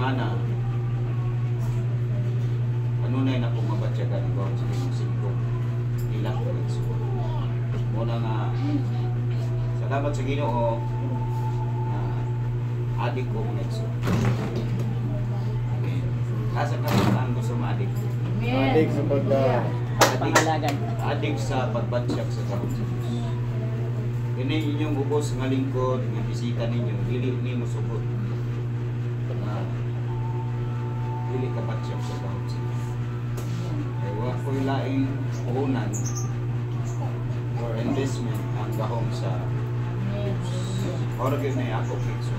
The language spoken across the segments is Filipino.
semana kanunay na kung mabatyagan ang bawat sa limang singko ilang ko ito. Muna nga salamat sa Ginoo na adik ko mga ito. Asa ka ang gusto maadik? Adik sa adik sa pagbatyak sa kahon sa Diyos. Kini inyong ubos nga lingkod, nga bisita ninyo, dili ni mo subot. Dili ka batyak sa kahon sa Diyos. Kaya ko'y laing puhunan or investment ang gahong sa Diyos. Ora gyud na ako kitso.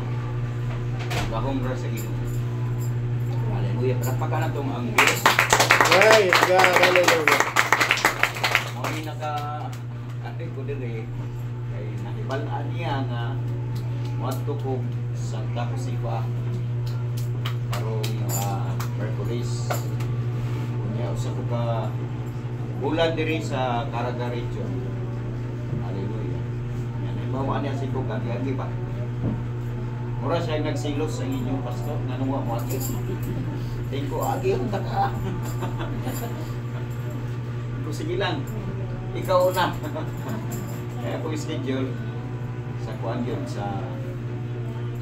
Gahong ra sa Ginoo. Hallelujah. Palakpakan na itong ang Diyos. Praise God. Hallelujah. Mami naka-ating ko din eh. Kaya nakibalaan niya na mato ko Santa Josefa karong Mercury's. Kunya usa ko ka bulan diri sa Caraga region. Hallelujah. Yan ay mawaan niya si Kong agi-agi ba? Mura siya nagsilos sa inyong pastor nga nung mo agi. Tingko agi ang taka. Kung sige lang, ikaw na. Kaya ako schedule sa kuan yun sa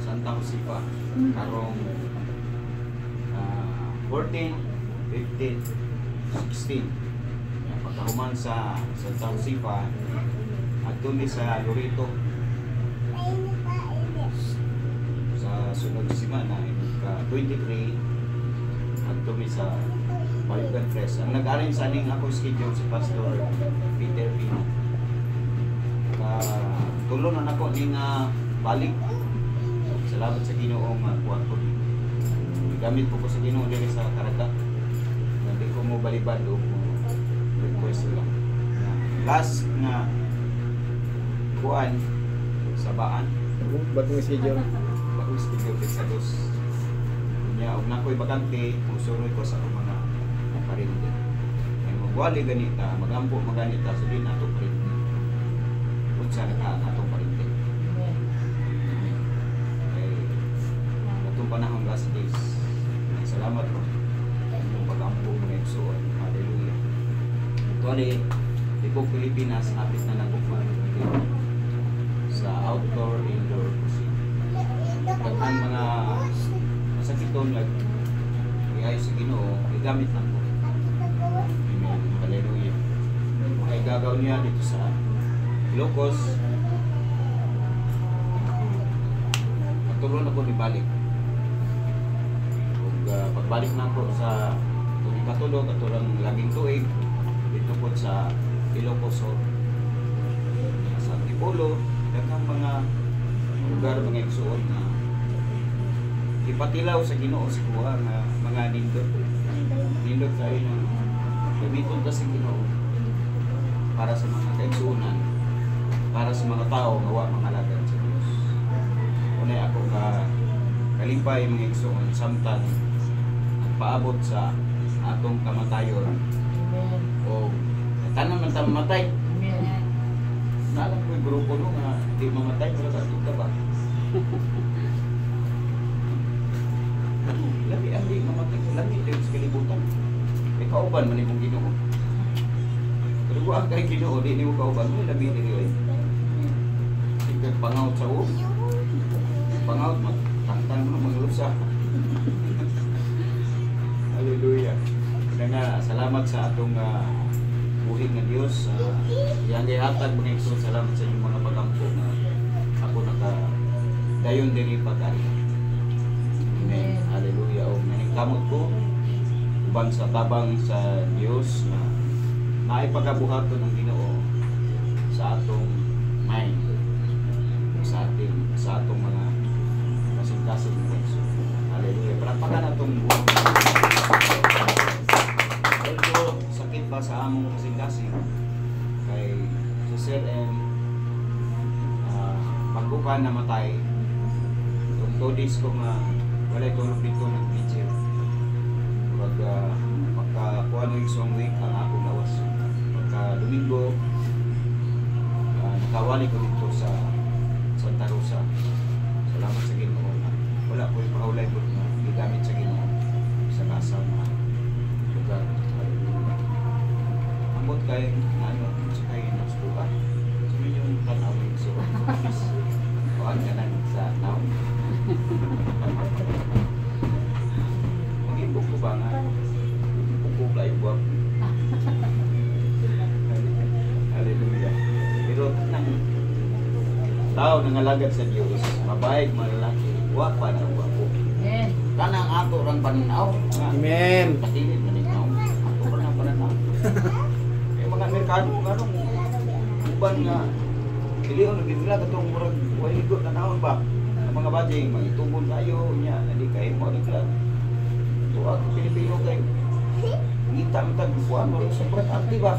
Santa Josefa karong 14, 15, 16. Pagkahuman sa Santa Josefa at doon sa Lorito sa sunod simana, 23 at doon sa Bayugan Press. Ang nag-arrange sa aning ako schedule si Pastor Peter Pino. Tulungan ako ning balik. Salamat sa Ginoo nga kuha ko. Gamit ko sa Ginoo diri sa Caraga. Hindi ko mo balibad o request lang. Last nga kuan sa Baan. Bagong schedule. Bagong schedule sa dos. Nya og nakoy bakante, musuroy ko sa mga parinde. Kaya magwali ganita, magampo maganita sa din ato parinde. Unsa na atong parinde. Itong panahon last days. Salamat po. Itong pag-ampo mga igsoon. Hallelujah. Ito di po Pilipinas, napit na nagugman sa outdoor, indoor kusin. Pagkan mga masakiton ay sa Ginoo, igamit lang po. Amen. Hallelujah. Ay gagawin niya dito sa Ilocos. Patuloy na po ibalik. Pagbalik na po sa tuwing katulog at tulang laging tuig dito po sa Ilocos sa Antipolo, daghang mga lugar, mga igsuon na ipatilaw sa Ginoo sa kuha nga mga nindot sa inyo gamiton ta sa Ginoo para sa mga kaigsuonan, para sa mga tao nga wa mangalagad sa Dios. Unay ako kalipay mga igsuon samtang paabot sa atong kamatayon. O tanan man ta mamatay. Nalang ko'y grupo no nga di mamatay, wala ka ito ba? Labi ang di mamatay, labi ito sa kalibutan. May kauban man imong Ginoo. Pero kung ang kay Ginoo, di mo kauban mo, labi din yun. Ikaw pangaut sa uo. Pangaut, magtangtang mo, maglusa. Hallelujah. Kaya nga, salamat sa atong buhay ng Diyos. Yang ihatag mga igsoon, salamat sa inyong mga pagampo na ako dayon din ipagari. Amen. Hallelujah. O naningkamot ko, uban sa tabang sa Diyos na naipagabuhaton ng Ginoo sa atong mind, sa atong mga kasing-kasing mga igsoon. Hallelujah. Palakpakan atong buong sakit pa sa among kasing-kasing kay si Sir M pagbukan namatay itong 2 days ko nga walay tulog dito ng teacher pagkakuha ng isang week ang akong lawas pagka Domingo nakawali ko dito sa Santa Rosa. Salamat sa Ginoo. Wala ko ipahulay ko na gamit sa Ginoo sa kasaw na lugar. Ambot kay ano sa kay nasuka. Sabi yung tanawin so kuan ka lang sa now. Mag-ibog ko ba nga? Ibog ko yung buwak. Hallelujah. Pero nang tao nangalagad sa Diyos, mabayag, malalaki, wapa na wapo. Amen. Kanang ato rang pananaw. Amen. Patilid maninaw. Ato pa na pananaw. Yung mga Amerikano, anong uban nga, dilion, nagdidila katong murag, waligot na naon ba? Ang mga bading, magitubon tayo, niya, hindi kayo mo, nagla. Ito ako, Pilipino kayo. Ngita mo tag, buwan mo, sobrang akti ba?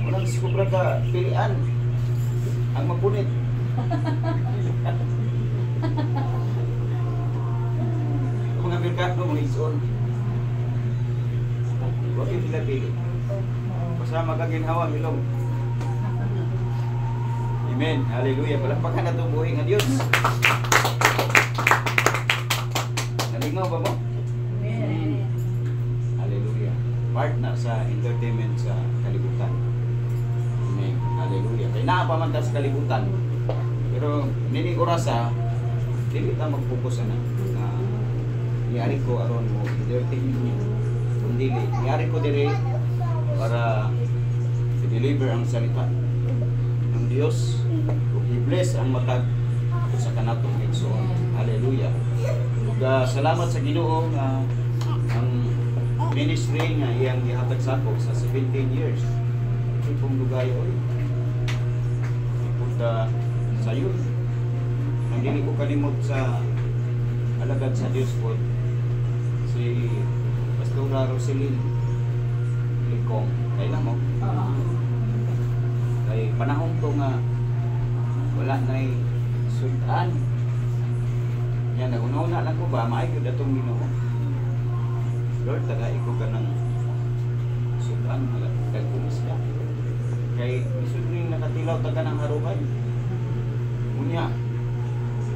Walang sobrang ka pilian. Ang mapunit. Mga Amerikano, mga ison. Huwag yung sila pili. Basta magaginhawa, milong. Amen. Hallelujah. Palakpakan na itong buhay ng Diyos. Nalingaw ba mo? Amen. Hallelujah. Part na sa entertainment sa kalibutan. Amen. Hallelujah. Kaya naapamantas sa kalibutan. Pero nining orasa, hindi kita mag-focus na niyari ko aron mo entertainment niyo. Kundi niyari ko dire para i-deliver ang salita ng Diyos. I-bless ang matag sa kanatong igsoon. Hallelujah. Ug salamat sa Ginoo nga ang ministry nga iyang gihatag sa ako sa 17 years. Ito pong lugayo oy. Punta sa iyo. Nang dili ko kalimot sa alagad sa Diyos po si Pastora Roselyn Likong. Kailan mo? Kay panahon ko nga wala na'y sudan. Yan, naguna-una lang ko ba, maayod atong Ginoo. Lord, tagay ko ka ng sudan, nagkumis ka. Kay isod rin nakatilaw taga ng haruhay. Unya,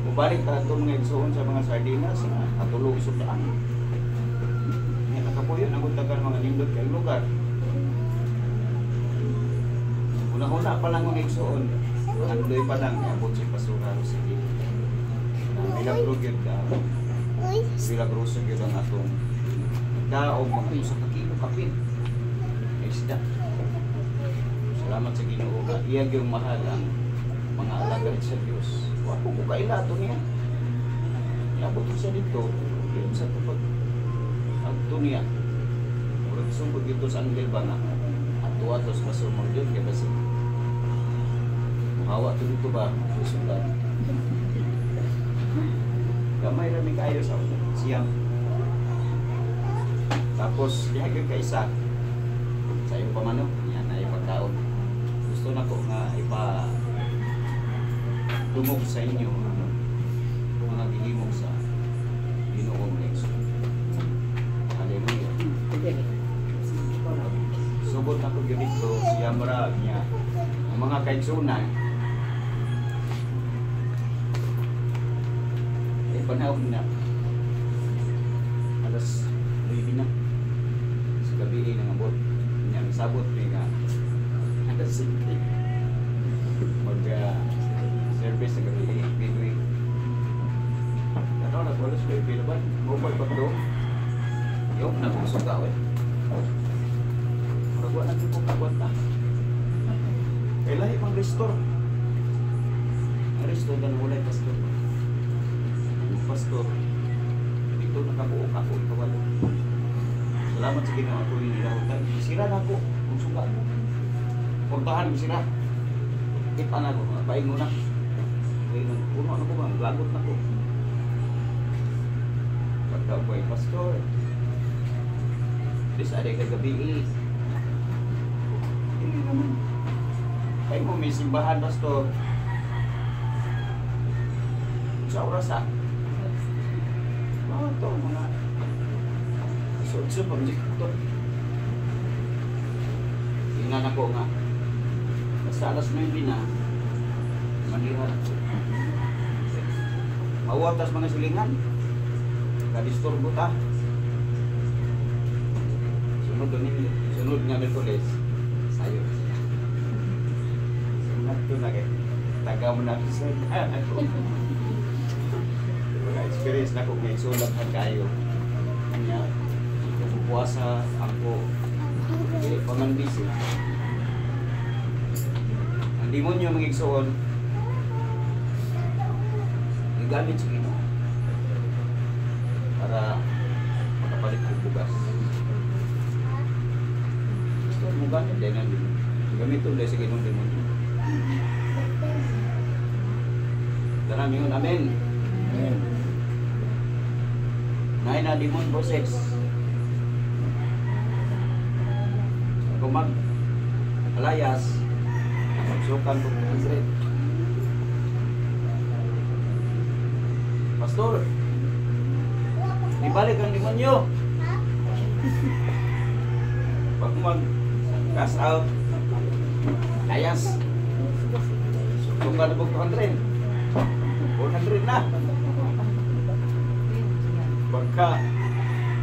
mubalik ka itong mga igsoon sa mga sardinas, katulog sudan. Yan, nakapuyon, ang taga mga nindot kay lugar. Una-una pa lang mga igsoon, andoy pa lang, abot si Pastora Roselyn. Milagrog yun ka, milagroso yun ang atong daog mga sa kakilo kapin. Isda. Salamat sa Ginoo nga iyang yung mahal ang mga alagad sa Diyos. Wapo ko kailato niya. Iabot ko siya dito, yun sa tupag agto niya. Murag sumbod dito sa Anghel ba nga ato-atos masumang yun kaya basi hawa to dito ba susundan gamay rami kayo sa siyang tapos dihagyo ka isa sa iyong pamanok yan na ipagkaon gusto na ko nga tumog sa inyo mga gihimog sa Ginoong Lexo. Hallelujah. Subot ako yun dito siya marag niya ang mga kaitsunan panahon na alas 9 na sa gabi ng abot niyang sabot ni nga alas 7 mag service sa gabi midway ano nagwalas may pinaban mobile pa doon yung nagusok ka magwa na ito kung nagwanta kailangan pang restore na mulay pastor dito nakabuok ako ikawalo salamat sa Ginoo ako nilautan sira na ako kung suga puntahan mo sira kita na ko paing mo na puno na ko ba lagot na ko pagkabuhay pastor dis ada kagabi hindi naman kayo mo may simbahan pastor sa orasa ito mga sud-sud pag ito tingnan ako nga basta alas 9 na manihan mawatas mga silingan makadisturbo ta. Sunod nga Merkules, sayo na sila. Sunod to na kay taga mo na sa ako. Wala experience na ko kay sulat na kayo. Kanya, pupuasa ako. Dili pa man busy. Ang demonyo magigsoon, gamit sa Ginoo para makapalit ng bugas. Gusto mo gamit din ang gamit ulit sa Ginoo din mo. Dalam yun, amen. Amen. Nain na demon possess. Kung mag-alayas, magsukan kung translate. Pastor, ibalik ang demonyo. Pag mag-cast out, layas. Sukan po 200. 400 na. Pagka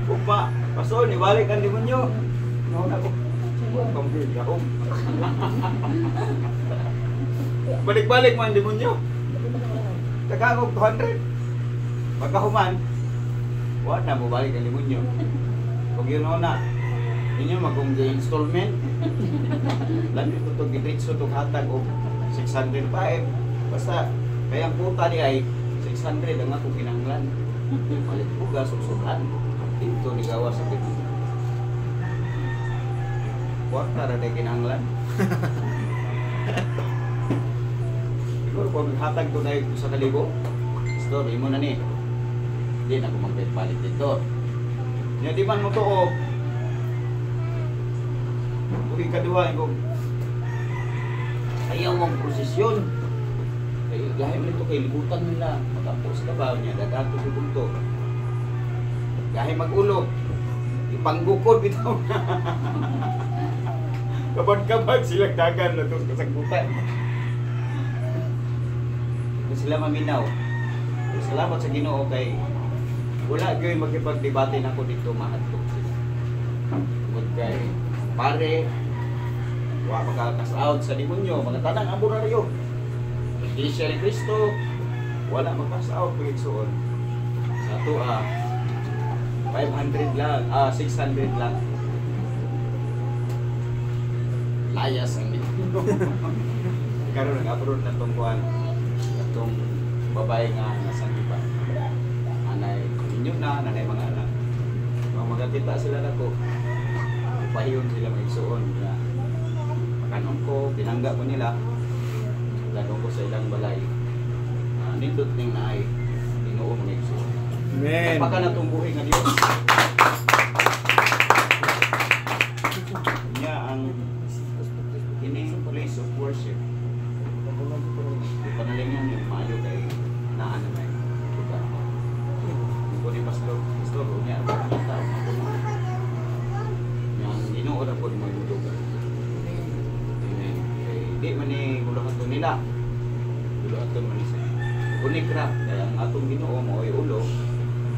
upa, pastor, ibalik ang demonyo. Nauna ko. Pambili ako. Balik-balik mo ang demonyo. Tagagog 200. Pagkahuman, wala na mo balik ang demonyo. Kung yun na, ninyo mag-installment. Lami ko ito, gitritso ito hatag o 605. Basta, kayang puta niya ay 600 ang akong kinanglan. Malit buga, susukan. Dito ni gawa sa pinang. Kuwarta na tayo kinanglan. Siguro kung hatag ko na ito sa kalibo, story mo na ni. Hindi na ako magpalit dito. Di man mo to o kung ikaduha ko ayaw mong prosesyon. Dahil mo ito kay libutan nila. Matapos ka ba niya? Dadato ko dito. Dahil mag-ulo. Ipanggukod bitaw na. Kabag-kabag silang dagan na itong kasagbutan. Kung sila maminaw. Salamat sa Ginoo kay wala gyud magkipagdebate na ko dito mahadlok sila. Tungod kay pare wa makakas out sa demonyo, mga tanang amoraryo. Hindi siya ni Kristo, wala makas out pagigsuon. Sa to 500 lang, 600 lang. Layas ang demonyo. Karon nag-upload na tong kuan, atong babae nga nasa iba. Anay inyo na, nanay mga anak. Mga magkita sila na ko. Pahiyon sila magsuon. Makanon ko, pinangga ko nila. Lalo ko sa ilang balay. Nindot ning naay. Ginoo magsuon. Amen. Pagka na itong buhay nga Diyos. Niya ang ini place of worship. Panalingan yung maayo kay naan na may lugar. Kung ni Pastor, niya ang kita. Yang inuod ako ni mga lugar. Di man ni gulahaton nila. Gulahaton man ni siya. Unikra, kaya ang atong Ginoo mo ay ulo,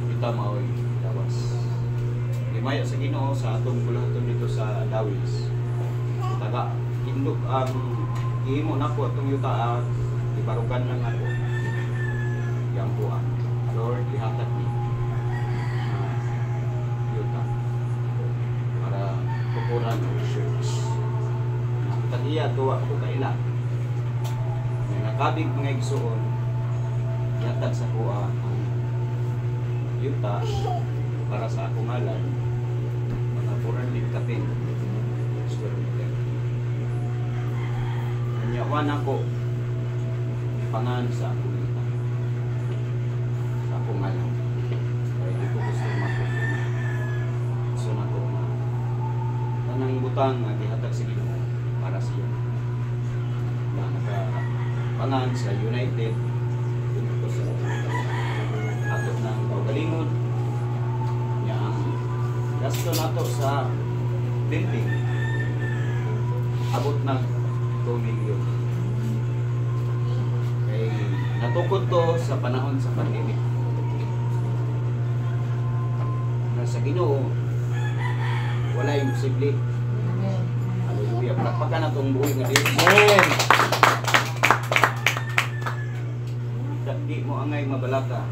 kita mo ay lawas. Himaya sa Ginoo sa atong gulahaton dito sa Dawis. Taga, indog ang ihimo na po atong yuta ibarugan lang ako. Yang po ang Lord, ihatag ni yuta para tukuran ng church. Tagiya, tuwa ko kaila. May nakabig mga igsuon, ihatag sa kuha ang yuta para sa akong alam. Mga 400 kapin. Square meter. Nanyawan ako pangan sa akong yuta. Sa akong alam. Kaya di ko gusto makuha. Gusto na ko na tanang butang na ihatag sa Ginoo para siya. Na nakapangan sa United dito sa atot ng kaugalingon. Niya ang gasto nato sa building abot ng 2 million. Kay natukod to sa panahon sa pandemic. Para sa Ginoo, wala imposible. Amen. Hallelujah. Palakpakan na itong buhay nga Diyos. Amen. Di mo angay mabalaka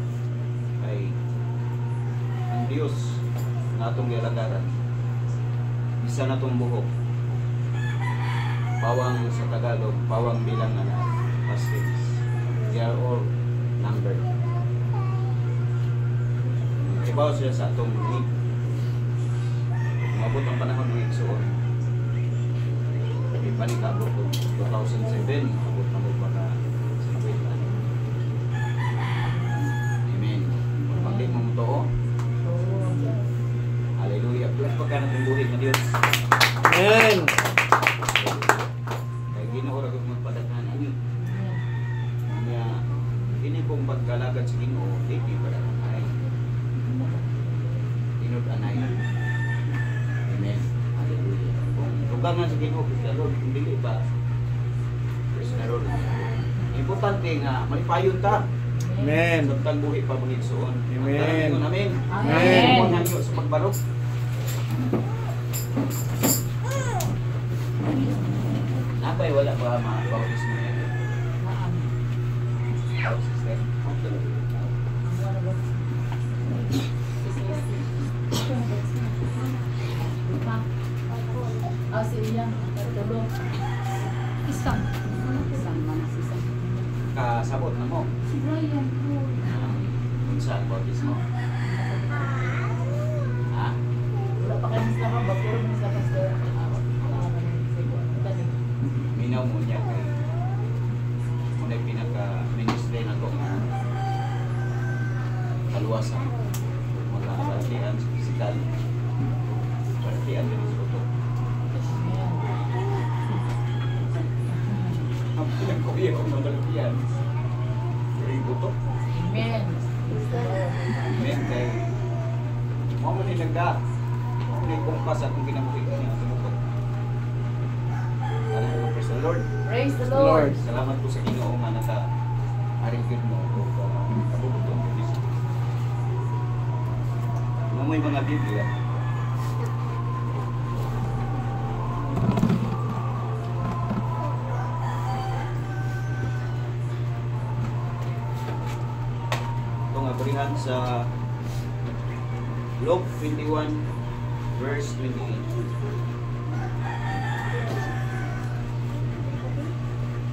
ay ang Diyos na itong gialagaran. Isa na itong buhok. Pawang sa Tagalog, pawang bilang na past tense. They are all numbered. Ibaw siya sa itong need. Umabot ang panahon ng Igsoon. Ipanikabot ko 2007, abot na mo pa na sinabitan. Amen. Pagpaglit mo ito, hallelujah. Plus pagka natin buhay na Diyos. Amen. Kaya Ginoo ra gyud magpadaghan ani. Kaya ini pong pagkalagad sa Ginoo, di padaghan ay. Tinud anay. Amen. Hallelujah. Kung tugangan sa Ginoo, Lord, kung dili ba? Praise the Lord. Importante nga malipayon ta. Amen. Sabtang buhi pa bangit suon. Amen. Amen. Amen. Mo nanyo sa pagbarok. Napay wala ba ma-bautismo yan? Sister? Si Iyang, tulong. Isang. Isang man, isang. Kasabot na mo. Si Brian po. Unsa ang bautismo? Ha? Wala pa kayo sa mga bakuro mo sa pastor. Minaw mo niya kay muna pinaka-ministry na ko nga kaluwasan. Mga balatian sa pisikal. Balatian din sa utok. Ang pinagkuya kong mabalatian. Dari utok. Amen. Amen kay mo man ni nagda. Mo ni kumpas atong kinabuhi niya atong utok. Praise the Lord. Praise the Lord. Salamat po sa Ginoo nga naka-arigid mo o kabubutong ko dito. May mga Biblia. Ito nga berihan sa Luke 21 verse 28.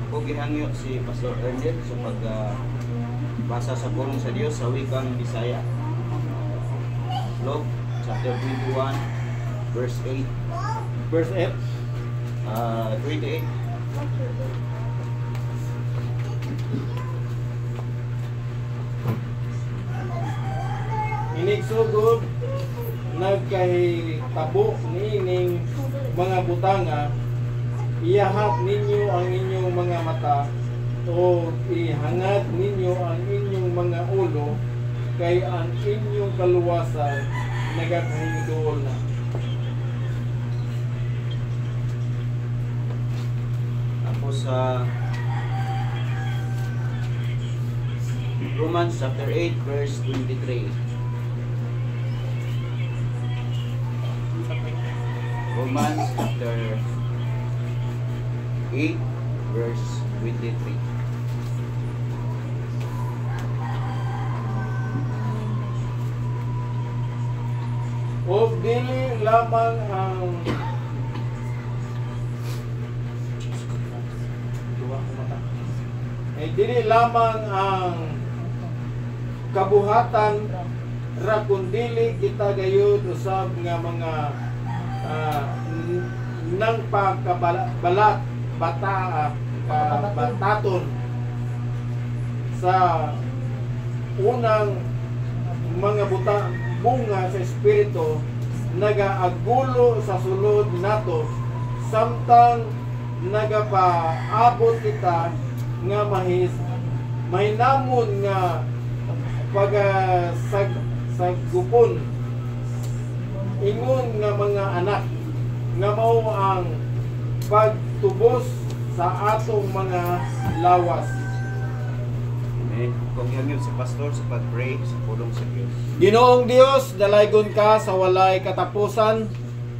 Ako gihangyo si Pastor Ernest sa pagbasa sa pulong sa Dios sa wikang Bisaya. Luke chapter 21 verse 8 Verse 8. 28. Inigsugod nagkahitabo niining mga butanga, iyahap ninyo ang inyong mga mata o ihangad ninyo ang inyong mga ulo kay ang inyong kaluwasan nagakahinduol na. Tapos sa Romans chapter 8 verse 23. Romans chapter 8 verse 23. O dili lamang ang dili lamang ang kabuhatan ra kundili kita gayud usab nga mga nang pagkabalat bataton sa unang mga bunga sa espiritu nagaagulo sa sulod nato samtang nagapaabot kita nga mahinamon nga pagasagupon ingon nga mga anak nga mao ang pagtubos sa atong mga lawas. Amen. And kung hangyo sa pastor sa pag-pray sa pulong sa Dios. Ginoong Dios, dalaygon ka sa walay katapusan.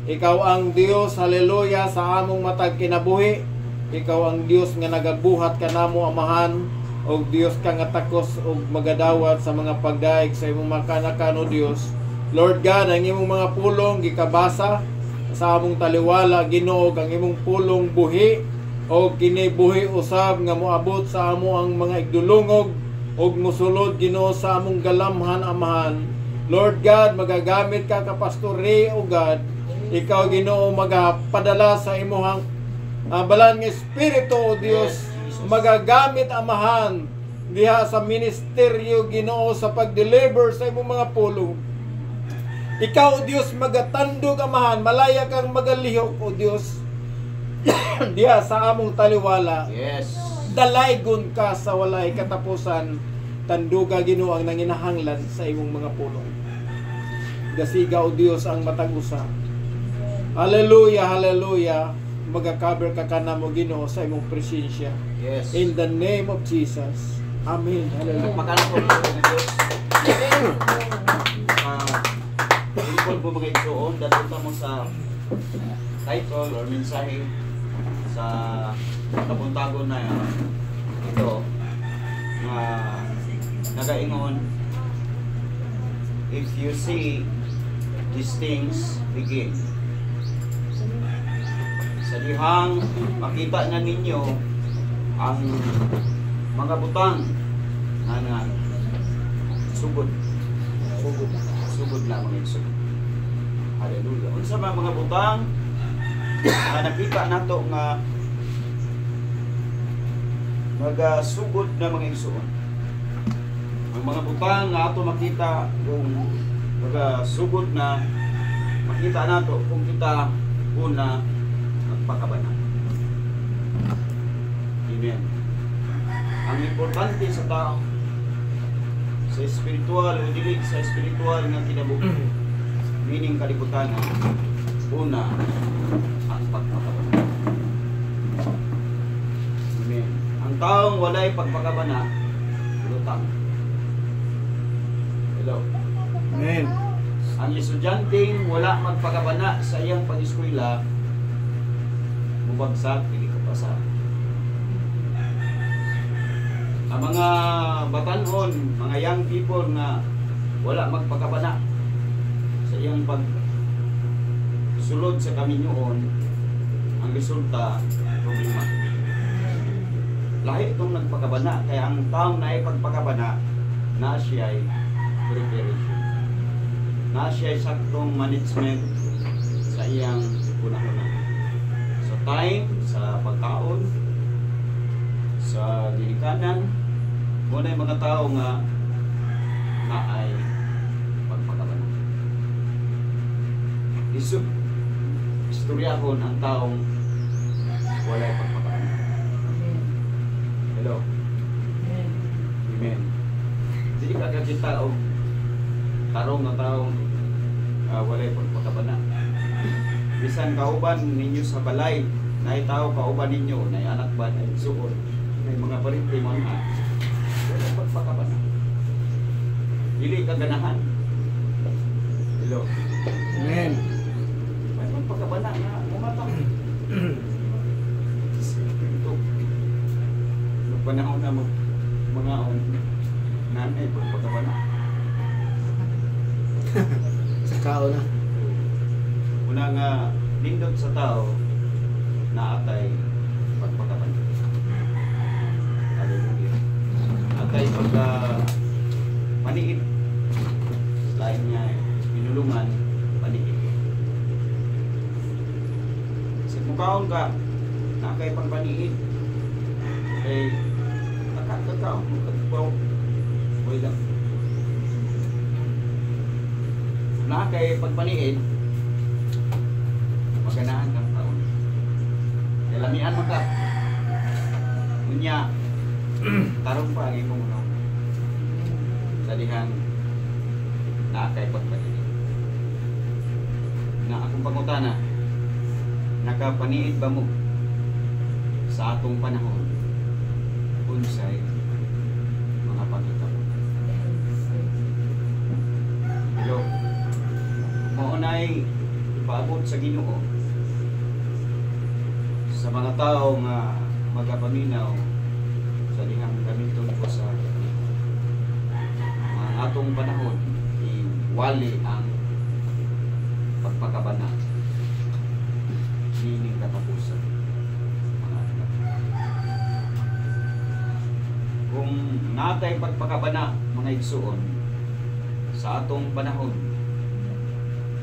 Ikaw ang Dios, haleluya, sa among matag kinabuhi. Ikaw ang Dios nga nagabuhat kanamo amahan. O Dios ka nga takos o magadawat sa mga pagdaig sa imong makanakan o Dios. Lord God, ang imong mga pulong gikabasa sa among taliwala, Ginoo, ang imong pulong buhi o kinibuhi usab nga moabot sa amo ang mga igdulungog og mosulod Ginoo sa among galamhan amahan. Lord God, magagamit ka ka Pastor Ray o God, ikaw Ginoo magapadala sa imong balaan nga espiritu o Dios, magagamit amahan diha sa ministeryo Ginoo sa pag-deliver sa imong mga pulong. Ikaw Dios magatandog amahan, malaya kang magalihok o Dios diha sa among taliwala. Yes. Dalaygon ka sa walay katapusan, tanduga Ginoo ang nanginahanglan sa imong mga pulong. Gasiga o Dios ang matag usa. Hallelujah, hallelujah. Maga-cover ka kanamo Ginoo sa imong presensya. Yes. In the name of Jesus. Amen. Hallelujah. Pagkalapon po ng Diyos. Ilipon po mga igsoon, datuta mo sa title or mensahe sa kapuntagon na ito na nagaingon, if you see these things begin. Sa dihang makita na ninyo ang mga butang na sugod lang mga sugod. Hallelujah. Unsa ba mga butang na nakita nato nga magasugod na mga igsoon? Ang mga butang nga ato makita kung magasugod na makita nato kung kita una magpakabana. Amen. Ang importante sa tao sa espiritual o dili sa espiritual nga kinabuhi, meaning kalibutan, una ang pagpakabana. Amen. Ang taong walay pagpakabana, lutang. Hello. Amen. Ang estudyanteng wala magpakabana sa iyang pag-eskwela, bubagsak, hindi kapasa. Ang mga batanon, mga young people na wala magpakabana sa iyang pagsulod sa kaminyoon, ang resulta, problema. Lahi itong nagpakabana, kaya ang taong na ipagpakabana, na siya ay preparation. Na siya ay saktong management sa iyang una-una. Sa time, sa pagkaon, sa ginikanan, muna yung mga tao nga na ay pagpakabana. Istoryahon ang taong wala ay pagpakabana. Hello? Amen. Hindi ka kakita o tarong na taong wala ay pagpakabana. Bisan kauban ninyo sa balay, na tao kauban ninyo, na anak ba, na suod, may mga parinti mga wala pagpakabana. Dili kaganahan. Hello. Amen. May pagpakabana nga umatang. Ito. Nung panahon na mga nanay pagpakabana. Sa kao na. Una nga nindot sa tao na atay pagpakabana. Hallelujah. Atay pagka maniid. Lain niya pinulungan, maniid. Sa mukhaon ka, na kay pagpaniid. Kay nakakakaon mo katbaw. Huwag lang. Na kay pagpaniid, maganahan kang taon. Kaya lamian mo ka. Unya, tarong pa ang imong unaw. Sa dihang naakay pagpaniid. Na akong pangutana, nakapaniid ba mo sa atong panahon unsay mga nay ipaabot sa Ginoo sa mga tao nga magapaminaw sa dihang gamiton ko sa mga atong panahon iwali ang pagpakabana sining katapusan mga anak. Kung natay pagpakabana mga igsuon sa atong panahon,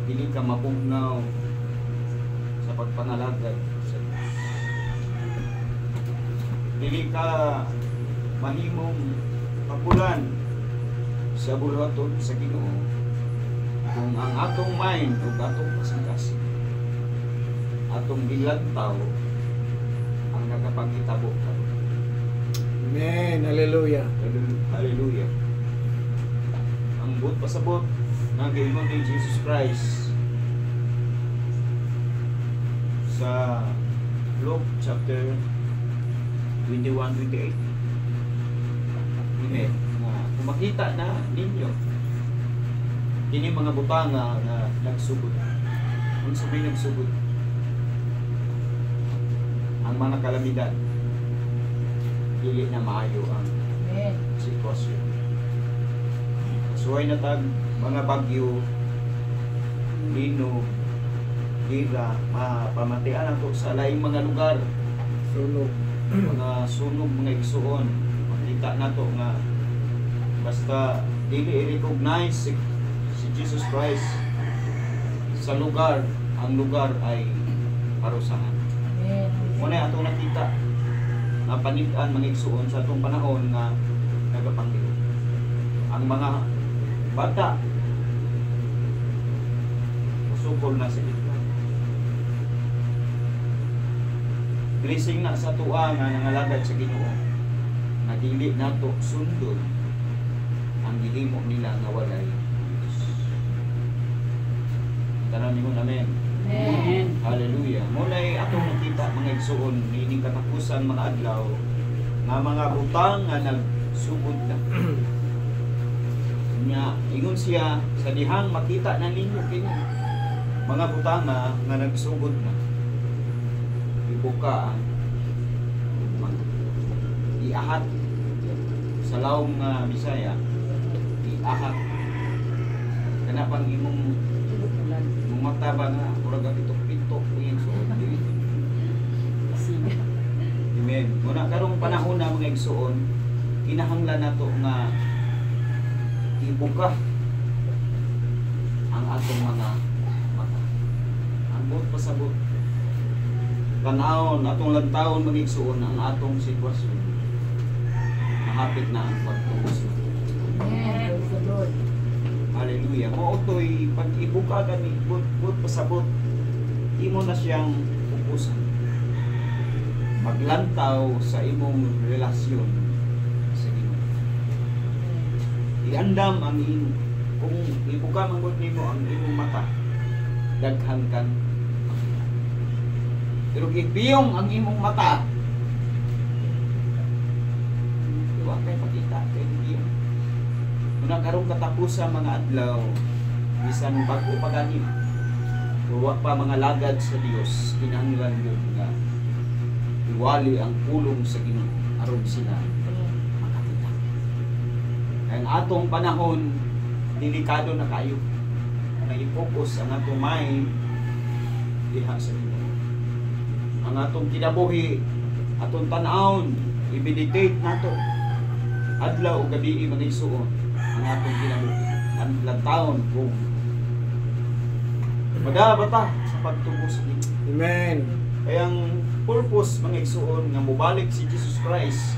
dili ka mapugnaw sa pagpangalagad sa Diyos. Dili ka mahimong pagulan sa bulaton sa Ginoo kung ang atong mind o atong kasing-kasing atong gilantaw ang nagapangitabo karon. Amen. Hallelujah. Hallelujah. Ang buot pasabot ng giingon ni Jesus Christ sa Luke chapter 21-28. Amen. Kung makita na ninyo kini mga butanga na nagsugod. Kung sabay nagsugod ang mga kalamidad, dili na maayo ang Amen. sitwasyon. Suway na tag mga bagyo, lino, gira, mapamatian ato sa laing mga lugar, Sunog. mga sunog, mga igsuon. Makita nato nga basta dili i-recognize si Jesus Christ sa lugar, ang lugar ay parusahan. Amen. Muna atong nakita na panitan mga igsuon sa atong panahon nga nagapanggiho. Ang mga bata masukol na sa ito. Blessing na sa tuwa nga nangalagad sa Ginoo na dili nato sundon ang gihimo nila nga walay Diyos. Tanan ninyo amen. Amen. Hallelujah. Muna'y atong nakita mga igsuon nining katapusan mga adlaw nga mga butang nga nagsugod na. Nya ingon siya sa dihang makita na ninyo kini mga butang nga nagsugod na. Ibuka ang iahat sa lawom nga Bisaya, iahat kana pang imong mata ba nga murag pitok-pitok ko yung suot. Amen. Muna karong panahon na mga igsuon, kinahanglan nato nga ibuka ang atong mga mata. Ang buot pasabot. Tanawon, atong lantawon mga igsuon ang atong sitwasyon. Mahapit na ang pagtubos na. Amen. Praise the Lord. Hallelujah. Mo otoy pag ibuka gani but pasabot imo na siyang upusan. Maglantaw sa imong relasyon sa Ginoo. Iandam ang kung ibuka man gud nimo ang imong mata, daghan kang makita. Pero gipiyong ang imong mata, wa kay makita kay gipiyong. Muna karong katapusan mga adlaw, bisan bago pa gani, wa pa mga lagad sa Dios, kinahanglan gyud nga iwali ang pulong sa Ginoo aron sila makakita. Kaya ang atong panahon delikado na kayo. Na i-focus ang atong mind diha sa Ginoo. Ang atong kinabuhi, atong tan-awon, i-meditate nato adlaw ug gabi mga igsuon ang atong kinabuhi. Ang lantawon kung madabata sa pagtubos sa Ginoo. Amen. Kaya ang purpose mga igsuon nga mobalik si Jesus Christ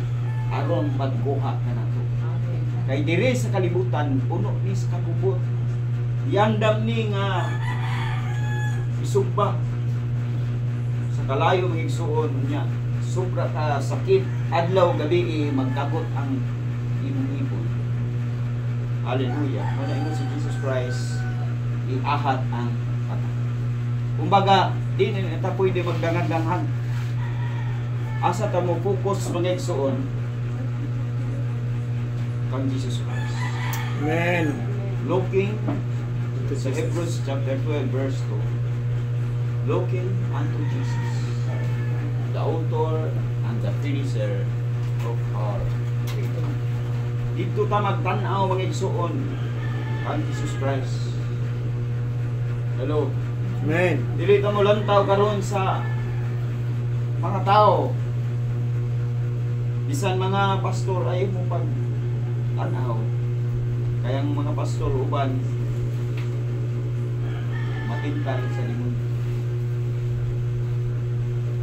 aron pagkuha ka nato. Amen. Kay diri sa kalibutan puno ni sa kabubot. Yandam ni nga isugba sa kalayo mga igsuon niya. Sobra ka sakit adlaw gabi magkagot ang imong ibon. Hallelujah. Muna ingon si Jesus Christ iahat ang mata. Kumbaga, di na ta pwede magdangan-dangan. Asa ta mo focus mga igsuon kang Jesus Christ. Amen. Looking unto Sa Jesus. Hebrews chapter 12 verse 2, looking unto Jesus, the author and the finisher of our faith. Dito ta magtanaw mga igsuon kang Jesus Christ. Hello. Amen. Dili ta mo lantaw karon sa mga tao. Bisan mga pastor ay mo pag tanaw. Kaya ang mga pastor uban matintang sa limon.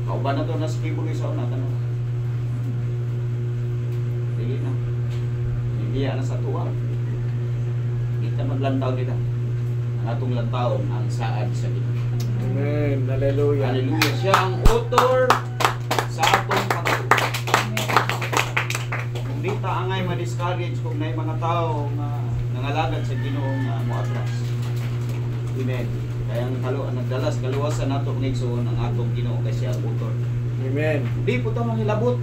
Kauban na to na skibuloy sa una tanaw. Dili na. Hindi na sa tuwa. Kita maglantaw nila. Ang atong lantawon ang saad sa Ginoo. Amen. Hallelujah. Hallelujah. Siya ang author sa atong pagtuo. Kung di ta angay ma-discourage kung may mga tao nga nangalagad sa Ginoo nga moatras. Amen. Kaya ang nagdalas kaluwasan nato ngigsoon ang atong Ginoo kay siya ang author. Amen. Di po ta manghilabot.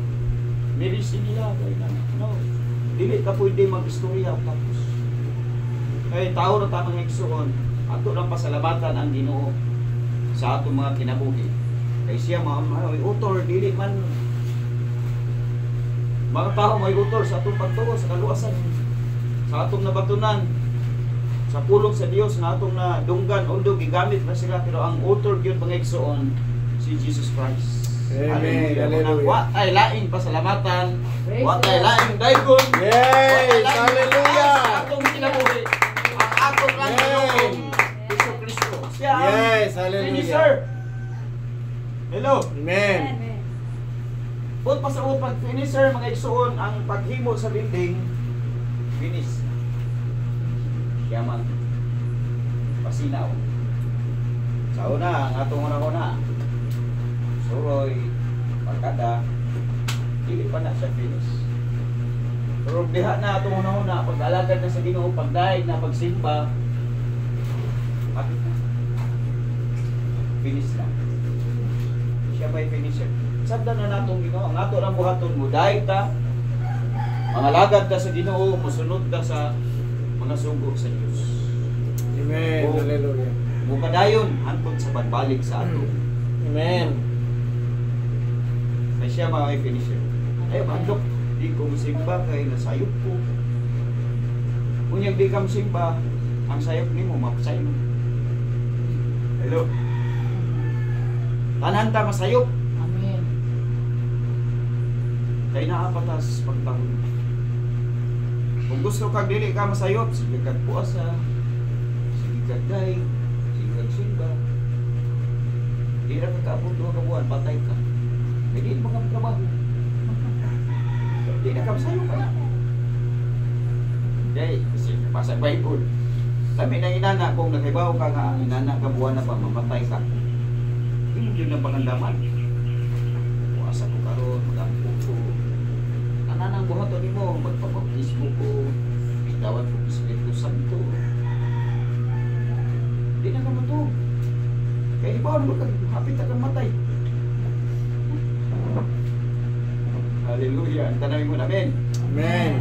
Mirisi nila kay na. No. Dili ka pwede mag-istorya tapos. Kay tao na tamang ngigsoon, ato lang pasalamatan ang Ginoo sa atong mga kinabuhi. Kay siya may author, dili man mga tao may author sa atong pagtuo sa kaluwasan, sa atong nabatunan, sa pulong sa Dios na atong na dunggan, although gigamit na sila, pero ang author gyud mga igsoon si Jesus Christ. Amen. Hallelujah. Wa tay laing pasalamatan, Praise wa tay God. laing daygon. Yes. Hallelujah. Sa atong kinabuhi, ang atong lang Amen. Ginoo, Hesus Kristo. Siya ang Yes. Hallelujah. finisher. Hello. Amen. Bukod pa sa pag finisher mga igsoon, ang paghimo sa building finish. Siya man pasinaw. Sa una, ang atong una-una, suroy, pagkada, dili pa na siya finish. Pero diha na atong una-una, pag-alagad na sa Ginoo, pagdaig na pagsimba, kapit na. Finish na. Siya may finisher. Sabda na natong Ginoo, ang ato lang buhaton mo, dahil ta, mga lagad ta sa Ginoo, musunod ta sa mga sugo sa Diyos. Amen. Oh. Hallelujah. Mukadayon, hantod sa pagbalik sa ato. Amen. Kaya siya mga may finisher. Ay, bandok, di ko musimba kay nasayop ko. Kunyag di ka musimba, ang sayop ni mo, mapasay mo. Hello? Tanan ta masayop. Amen. Kaya naapatas pagtahon. Kung gusto kag dili ka masayop, sige kag puasa, sige kag day, sige kag simba. Di na kakaabot 2 buwan, patay ka. Hindi mo kang trabaho. Di na ka masayop ka na. Kaya, kasi basa Bible. Kami na inana, kung naghibaw ka nga, inana ka buwan na pa, mamatay ka. Hindi yun ang pangandaman. Puasa ko karon, magampo ko. Ananang buhaton ni mo, magpapabismo ko, itawad ko Espiritu Santo. Di na ka matug. Kaya ibaw naman ka, hapit na kang matay. Hallelujah. Ang tanawin mo namin. Amen.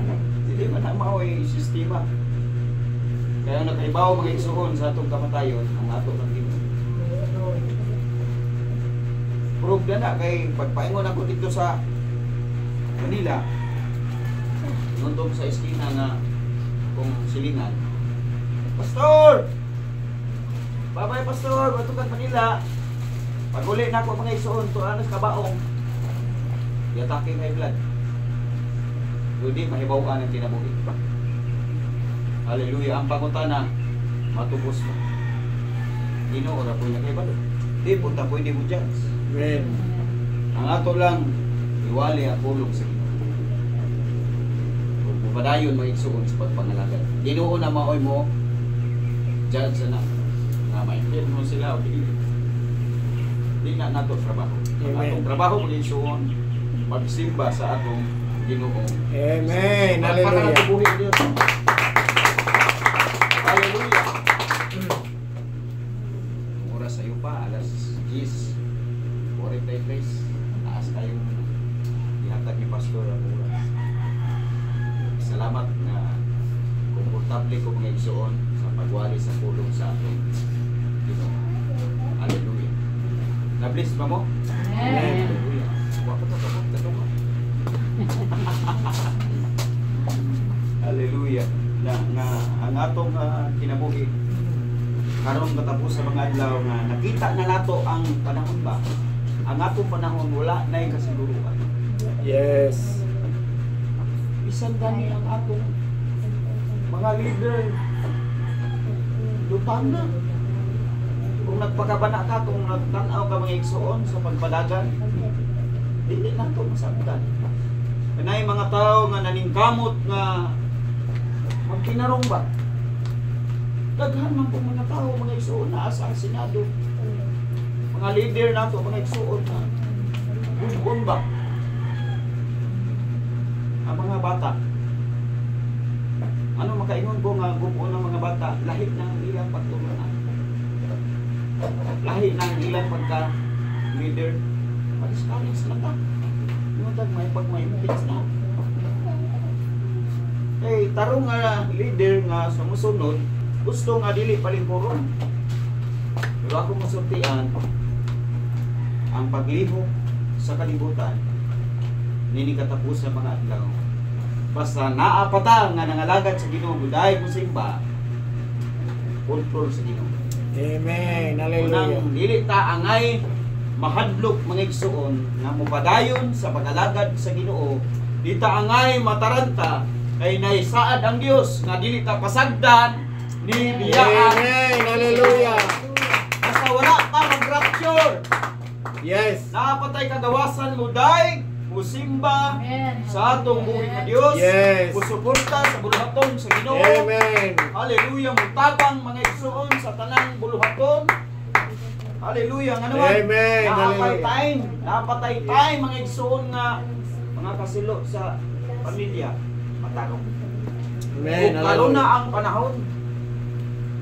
Hindi man na maoy sistema. Kaya nakaibaw mga igsuon sa atong kamatayon, ang ato ng Ginoo. Prove na na kay pagpaingon ako dito sa Manila. Nundong sa eskina na kung silingan. Pastor! Babay Pastor, batukan Manila. Pag uli na ako mga igsuon, to anos kabaong. Yatake kay blood. Hindi mahibawaan ang kinabuhi. Hallelujah. Ang pangutana, matubos mo. Ginoo ra po niya kay balo. Di po ta pwede mo judge. Amen. Ang ato lang, iwali ang pulong sa Ginoo. Kung padayon mo igsuon sa pagpangalagad. Ginoo na maoy mo, judge na. Nga maintin mo sila o dili. Di na nato trabaho. Ang Amen. atong trabaho mo igsuon, magsimba sa atong Ginoo. Amen. Hallelujah. Hallelujah. Hallelujah. Oras sa'yo pa, alas 10. 43. Taas tayong ihatag ni Pastor ang oras. Salamat na komportable ko mga igsuon sa magwali sa pulong sa aton Ginoo. Hallelujah. Na-bless ba mo? Amen. Hallelujah. Wa pa to mo. Hallelujah. Na ang atong kinabuhi karon katapos sa mga adlaw nga nakita na nato ang panahon ba. Ang atong panahon wala nay kasiguruan. Yes. Bisan gani ang atong mga leader lutang na. Kung nagpakabana ka, kung nagtanaw ka mga igsoon sa pagpadagan, dili na ito masabtan. Kanay mga tao nga naningkamot nga magkinarong ba? Daghan man po mga tao, mga igsoon na asa ang Senado. Mga leader nato, mga igsoon na gubon ba? Ang mga bata. Ano makaingon ko nga gubon ng mga bata, lahit na ang ilang pagtulunan. Lahit na ang ilang pagka-leader. Paliskalis na ta. May pagmaimipits na. Eh, tarong nga leader nga sumusunod, gusto nga dili palingkuron. Pero ako masultian, ang paglihok sa kalibutan, nini katapos sa mga adlaw. Basta naapata nga nangalagad sa Ginoo, buday mo simba, kontrol sa Ginoo. Amen. Hallelujah. Unang dili ta angay mahadlok mga igsoon nga mopadayon sa pag-alagad sa Ginoo, di ta angay mataranta kay naisaad ang Dios nga dili ta pasagdan ni biyaan. Amen. Hallelujah. Basta wala pa mag-rapture. Yes. Napatay kagawasan mo day musimba Amen. sa atong buhay nga Dios. Yes. Musuporta sa buluhaton sa Ginoo. Amen. Hallelujah. Mutabang mga igsoon sa tanang buluhaton. Hallelujah. Nga naman. Amen. Napatay time mga igsoon nga mga kasilo sa pamilya. Matarong. Amen. Kung karon na ang panahon,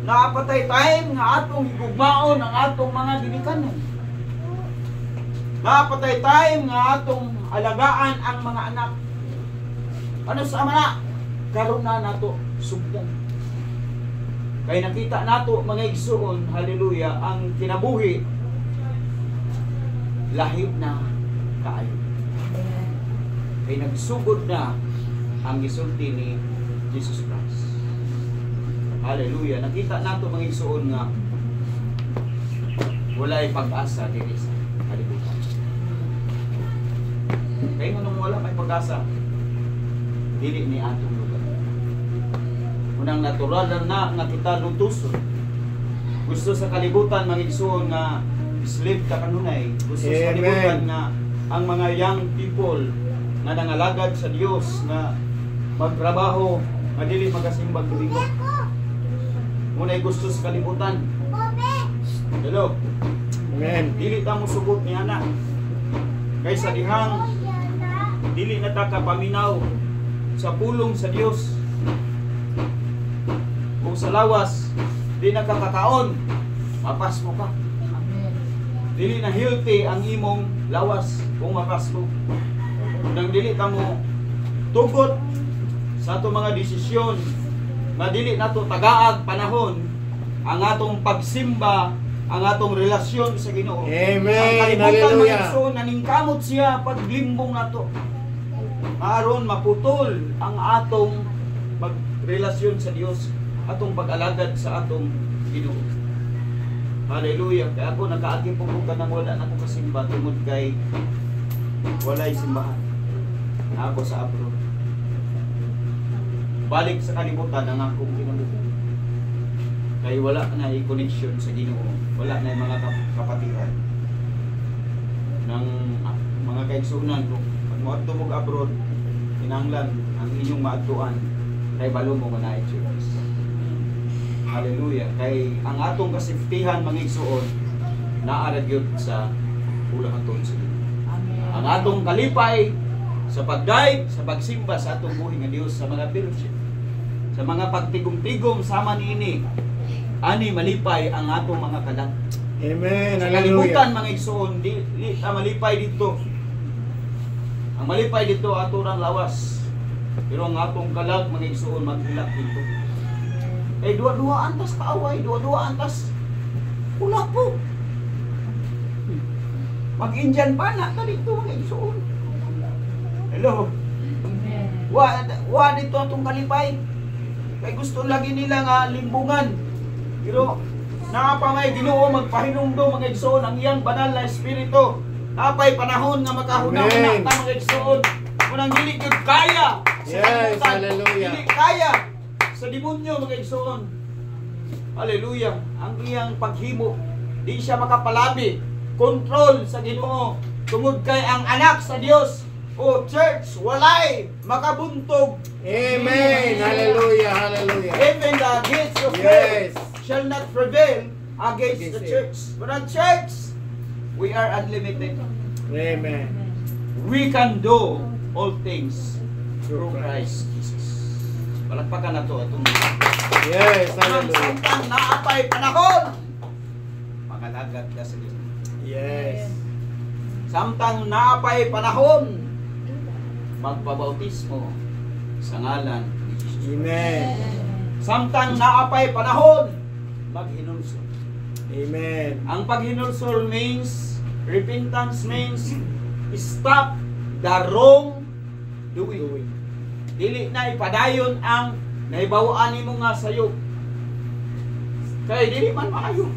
napatay time nga atong higugmaon ang atong mga ginikanan. Napatay time nga atong alagaan ang mga anak. Ano sa mana? Karon na nato sugdan. Kay nakita nato mga igsoon, hallelujah, ang kinabuhi lahib na kaayo. Kay nagsugod na ang gisulti ni Jesus Christ. Hallelujah. Nakita nato mga igsoon nga walay pag-asa diri sa kalibutan. Kay nganong wala may pag-asa, dili ni atong lugar. Unang natural na nga kita lutuson. Gusto sa kalibutan mga igsoon nga slave ka kanunay. Gusto sa Amen. kalibutan nga ang mga young people nga nangalagad sa Dios nga magtrabaho, madili magasimbag domingo. Muna'y gusto sa kalibutan. Hello. Amen. Dili ta mo sugot ni anak. Kaysa dihang dili na ta kapaminaw sa pulong sa Dios. Kung sa lawas di na kakakaon, mapas mo ka. Amen. Dili na healthy ang imong lawas kung mapas mo. Nang dili ta mo tugot sa ato mga desisyon, nga dili nato tagaag panahon ang atong pagsimba, ang atong relasyon sa Ginoo. Amen. Ang kalibutan Hallelujah. mga igsoon, naningkamot siya paglimbong nato. Maaron maputol ang atong magrelasyon sa Dios, atong pag-alagad sa atong Ginoo. Hallelujah. Kaya ako nakaagi po kung kanang wala na ko kasimba tungod kay walay simbahan. Na ako sa abroad. Balik sa kalibutan ang akong kinabuhi. Kay wala na i-connection sa Ginoo. Wala na yung mga kapatiran. Ng mga kaigsunan kung pag moadto mo abroad, kinahanglan ang inyong maadtuan kay balo mo na i-church. Hallelujah. Kay ang atong kasiftihan mga igsuon naara gyud sa ulahaton sa Ginoo. Amen. Ang atong kalipay sa pagdaig, sa pagsimba sa atong buhi nga Dios sa mga fellowship, sa mga pagtigom-tigom sama niini, ani malipay ang atong mga kalag. Amen. Sa Hallelujah. kalibutan mga igsoon, di malipay dito. Ang malipay dito ato rang lawas. Pero ang atong kalag mga igsoon maghilak dito. Eh, dua-dua antas kaaway, dua-dua antas pula po. Mag-Indian pa na, dito mga igsoon. Hello? Amen. Wa dito atong kalipay. Kay gusto lagi nila nga limbungan. Pero naapa may Ginoo magpahinumdom mga igsoon ang iyang banal na espiritu. Napay panahon nga makahuna-una Amen. ta mga igsoon. Kunang dili gyud kaya. Sa Yes, kalibutan. hallelujah. Dili kaya sa demonyo mga igsoon. Hallelujah. Ang iyang paghimo, di siya makapalabi. Control sa Ginoo. Tungod kay ang anak sa Dios o church walay makabuntog. Amen. Hallelujah. Hallelujah. Even the gates of Yes. hell shall not prevail against the Against it. church. But the church, we are unlimited. Amen. We can do all things through Christ Jesus. Palagpakan na to atong Yes. Nang Hallelujah. samtang naapay panahon, makalagad ka sa Ginoo. Yes. Samtang naapay panahon, magpabautismo sa ngalan ni Jesus. Amen. Samtang naapay panahon, maghinulsol. Amen. Ang paghinulsol means, repentance means, stop the wrong doing. Dili na ipadayon ang naibawaan nimo nga sayo. Kay dili man maayo.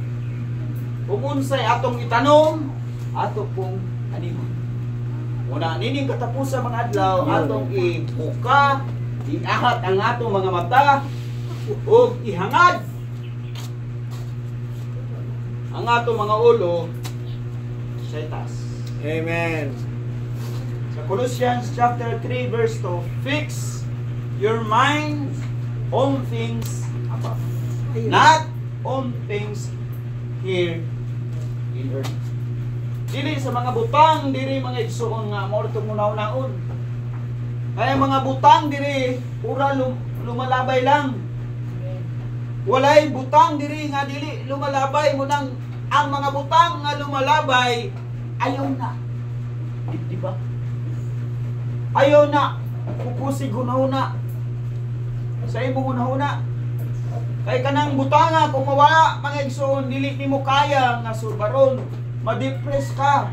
Kung unsay atong itanong, ato pong animon. Una nining katapusan mga adlaw, atong ibuka, iahat ang atong mga mata, ug ihangad ang atong mga ulo sa itaas. Amen. Sa Colossians chapter 3 verse 2, fix your mind on things above, not on things here in earth. Dili sa mga butang diri mga igsoon nga mo itong munaw-naon. Kaya mga butang diri pura lumalabay lang. Walay butang diri nga dili lumalabay mo nang ang mga butang nga lumalabay ayaw na. Di ba? Ayaw na. Kukusig hunahuna. Sa imong hunahuna. Kay kanang butanga kung mawala mga igsoon dili nimo kaya nga surbaron, ma-depress ka.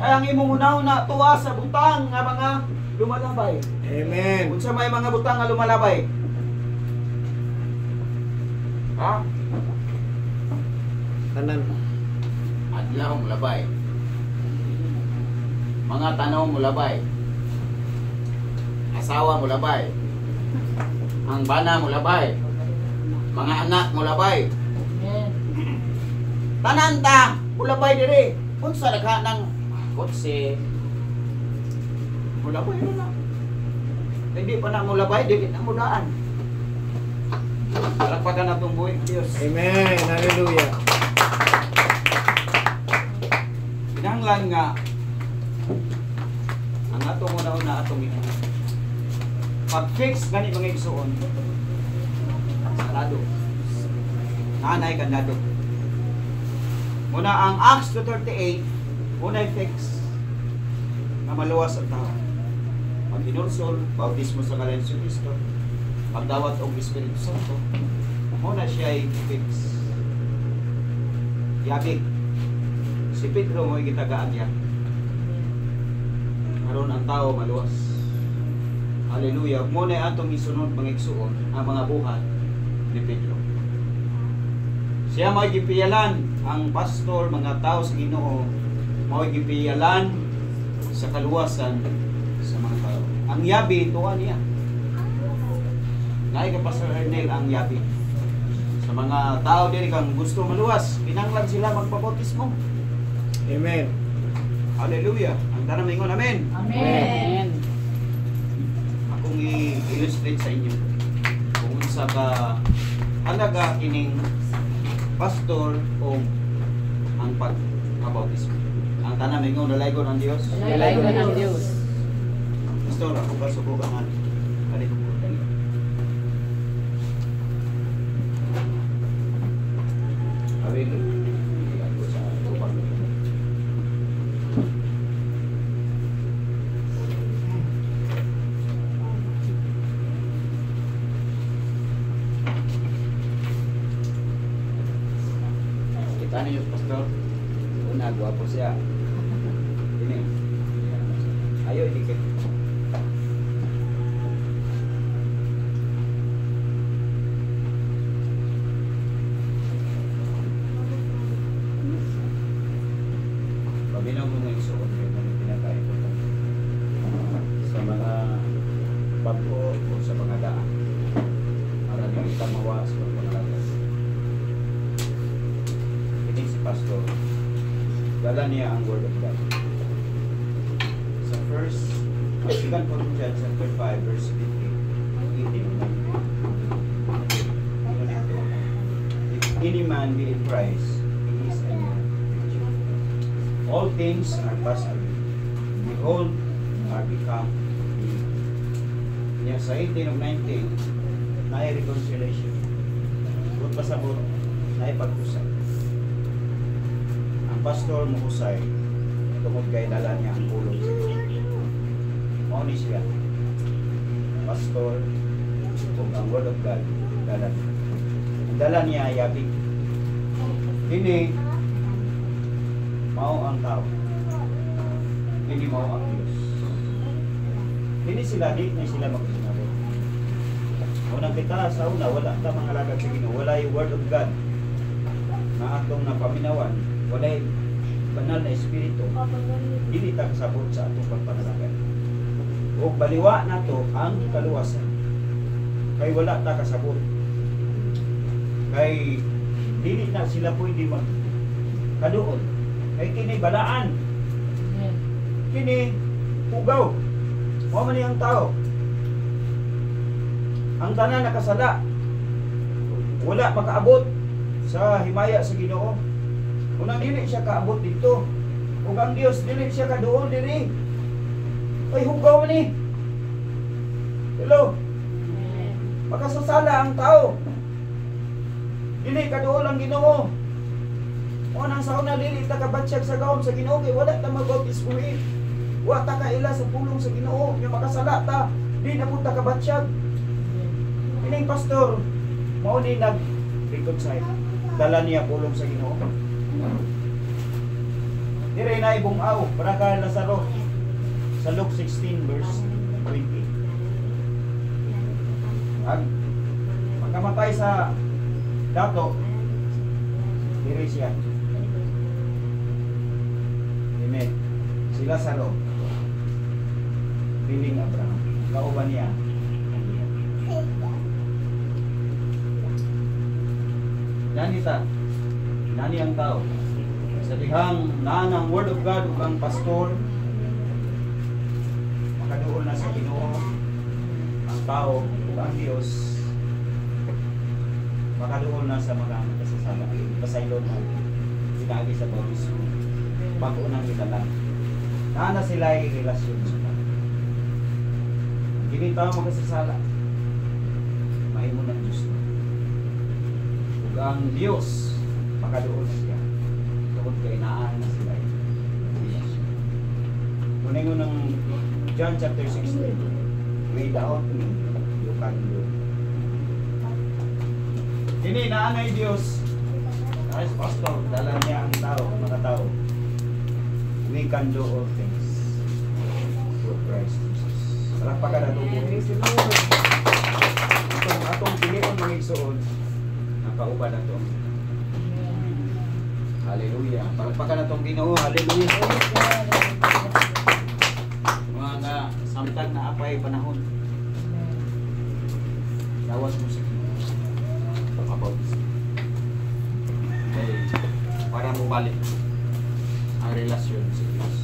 Kaya ang imong hunahuna tuwa sa butang nga mga lumalabay. Amen. Unsa may mga butang nga lumalabay? Ha? Tanan. Adlaw mo labay. Mga tanaw mo labay. Asawa mo labay. Ang bana mo labay. Mga anak mo labay. Amen. Tanan ta, mulabay diri. Unsa nagha ng kotse? Mulabay na na. Hindi pa na mulabay, dili na mudaan. Palakpakan na itong buhay, Diyos. Amen. Hallelujah. Kinahanglan nga ang atong una-una atong ina. Pag-fix gani mga igsoon. Sarado. Nanay kandado. Muna ang Acts 2:38, muna fix na maluwas ang tao. Pag-inursol, bautismo sa ngalan ni Kristo, pagdawat og Espiritu Santo, muna siya ay fix. Yabig. Si Pedro mo gitagaan niya. Karon ang tao maluwas. Hallelujah. Muna atong isunod mga igsuon ang mga buhat ni Pedro. Siya may gipiyalan ang pastor, mga tao sa Ginoo, may gipiyalan sa kaluwasan sa mga tao. Ang yabi tuwa niya. Naay ka Pastor Ernel ang yabi. Sa mga tao diri kang gusto maluwas, kinahanglan sila magpabautismo. Amen. Hallelujah. Ang tanang mingon, amen. Amen. Akong i-illustrate sa inyo kung unsa ka halaga kining pastor o ang pagkabautismo. Ang tanang mingon, nalaygon ang Dios. Nalaygon ang Diyos. Pastor, ako ba subukan? Kali ko po. Awil. Ako sa tupag. pastor. Una, guwapo siya. Ini. Ayo, dikit. Paminaw mo na yung suot kayo na pinakain ko sa mga bago o sa mga daan. Para hindi kita mawas kung pangalagas. Ini si pastor. Dala niya ang word of God. Sa first, 2 Corinthians chapter 5 verse 15. If any man be in Christ, he is a new creature. All things are passed away. Behold, are become new. Niya sa 18 of 19, na reconciliation. Kung pasabot, na ipag-usap. Ang pastor mo usay, tungod kay dala niya ang pulong sa Diyos. Mauni siya. Pastor, kung ang word of God, dala niya. Ang dala niya, yabig. Hindi, mao ang tao. Hindi mao ang Diyos. Hindi sila, di na sila magsinabot. Unang kita sa una, wala ta mga lagad sa Ginoo. Wala yung word of God na atong napaminawan. Wala yung banal na espiritu. Hindi ta kasabot sa atong pagpanalagay. O baliwa na to ang kaluwasan. Kay wala ta kasabot. Kay dili na sila pwede mag kaduol. Kay kini balaan. Kini pugaw. Mao man ang tao. Ang tanan nakasala. Wala makaabot sa himaya sa Ginoo. Unang dili siya kaabot dito. Ug ang Dios dili siya kaduol diri. Ay hugaw ni. Hello. Makasasala ang tao. Dili kaduol ang Ginoo. O nang sauna dili ta kabatsyag sa gawom sa Ginoo kay wala ta mag-bautismuhin. Wa ta kaila sa pulong sa Ginoo, nya makasala ta, di na punta kabatsyag. Ining pastor mao ni nag-reconcile. Dala niya pulong sa Ginoo. Dire na ibungaw para kay Lazaro sa Luke 16 verse 20. Ang pagkamatay sa dato, dire siya. Amen. Si Lazaro, piling Abraham. Kauban niya. Nani ang tao. Sa dihang naan ang word of God ug ang pastor, makaduol na sa Ginoo ang tao ug ang Dios makaduol na sa mga kasasala. Pasaylon na pinagi sa bautismo. Bago nang idala. Nana sila ay relasyon sila. Hindi tao magkasasala. Mahimo ng Diyos na. Ug ang Diyos makaduol na siya. Tungod kay naan na sila ay relasyon. Kuningon ng John chapter 16. Without me, you can do. Kini naan ay Diyos. Ay pastor, dala niya ang tao, mga tao. We can do all things through Christ Jesus. Palakpakan natin po. Atong pilion mga igsoon, nakauban na ito. Hallelujah. Palakpakan na itong Ginoo. Hallelujah. Mga samtang na apay panahon. Dawas mo sa Ginoo. About this. Okay. Para mo balik ang relasyon sa Diyos.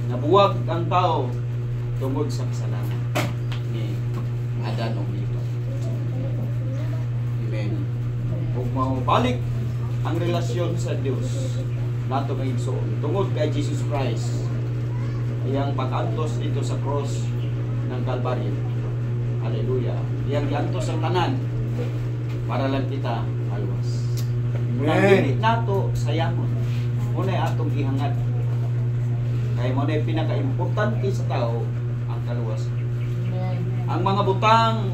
Nabuwag ang tao tungod sa kasalanan ni Adan o Eva. Amen. Kung maubalik ang relasyon sa Diyos, nato may igsoon tungod kay Jesus Christ, iyang pag-antos dito sa cross ng Calvary. Hallelujah. Iyang giantos ang tanan para lang kita alwas. Ang dili nato sayangon. Muna'y atong ihangad. Kaya muna'y pinaka-importante sa tao ang kaluwasan. Ang mga butang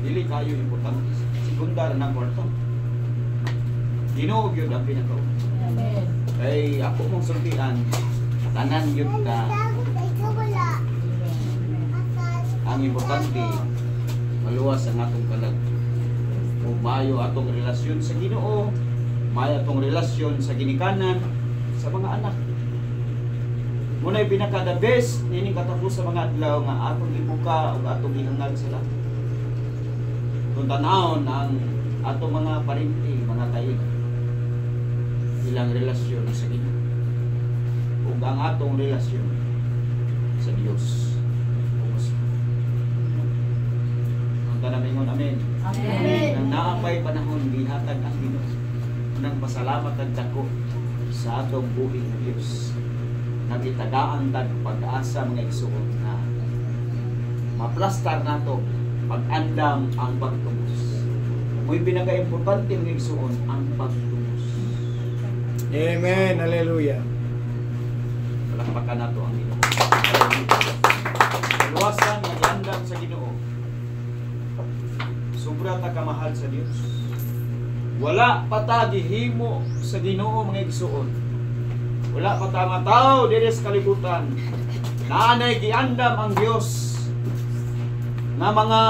dili kayo importante. Sekundar na kwarto. Ginoo gyud ang pinakauna. Amen. Kay ako mong sultian, tanan yun na ang importante, maluwas ang atong kalag. Kung maayo atong relasyon sa Ginoo, maayo atong relasyon sa ginikanan, sa mga anak. Muna'y pinaka the best, nining katapos sa mga adlaw nga atong ibuka o atong ihangad sa lahat. Kung tanawon ang atong mga parinti, mga kaig, ilang relasyon sa Ginoo ug ang atong relasyon sa Dios. Ang tanamingon, amen. Amen. Nang naapay panahon gihatag ang Ginoo nang pasalamat ang dako sa atong buhi nga Dios. Nagitagaan tag pag-asa mga igsoon na maplastar nato pag-andam ang pagtubos. Mo'y pinaka-importante mga igsoon ang pagtubos. Amen. Hallelujah. Palakpakan nato ang Ginoo. Luwasan nga landam sa Ginoo. Sobra ta kamahal sa Dios. Wala pa ta gihimo sa Ginoo mga igsoon. Wala pa ta mataw diri sa kalibutan. Naanay giandam ang Dios nga mga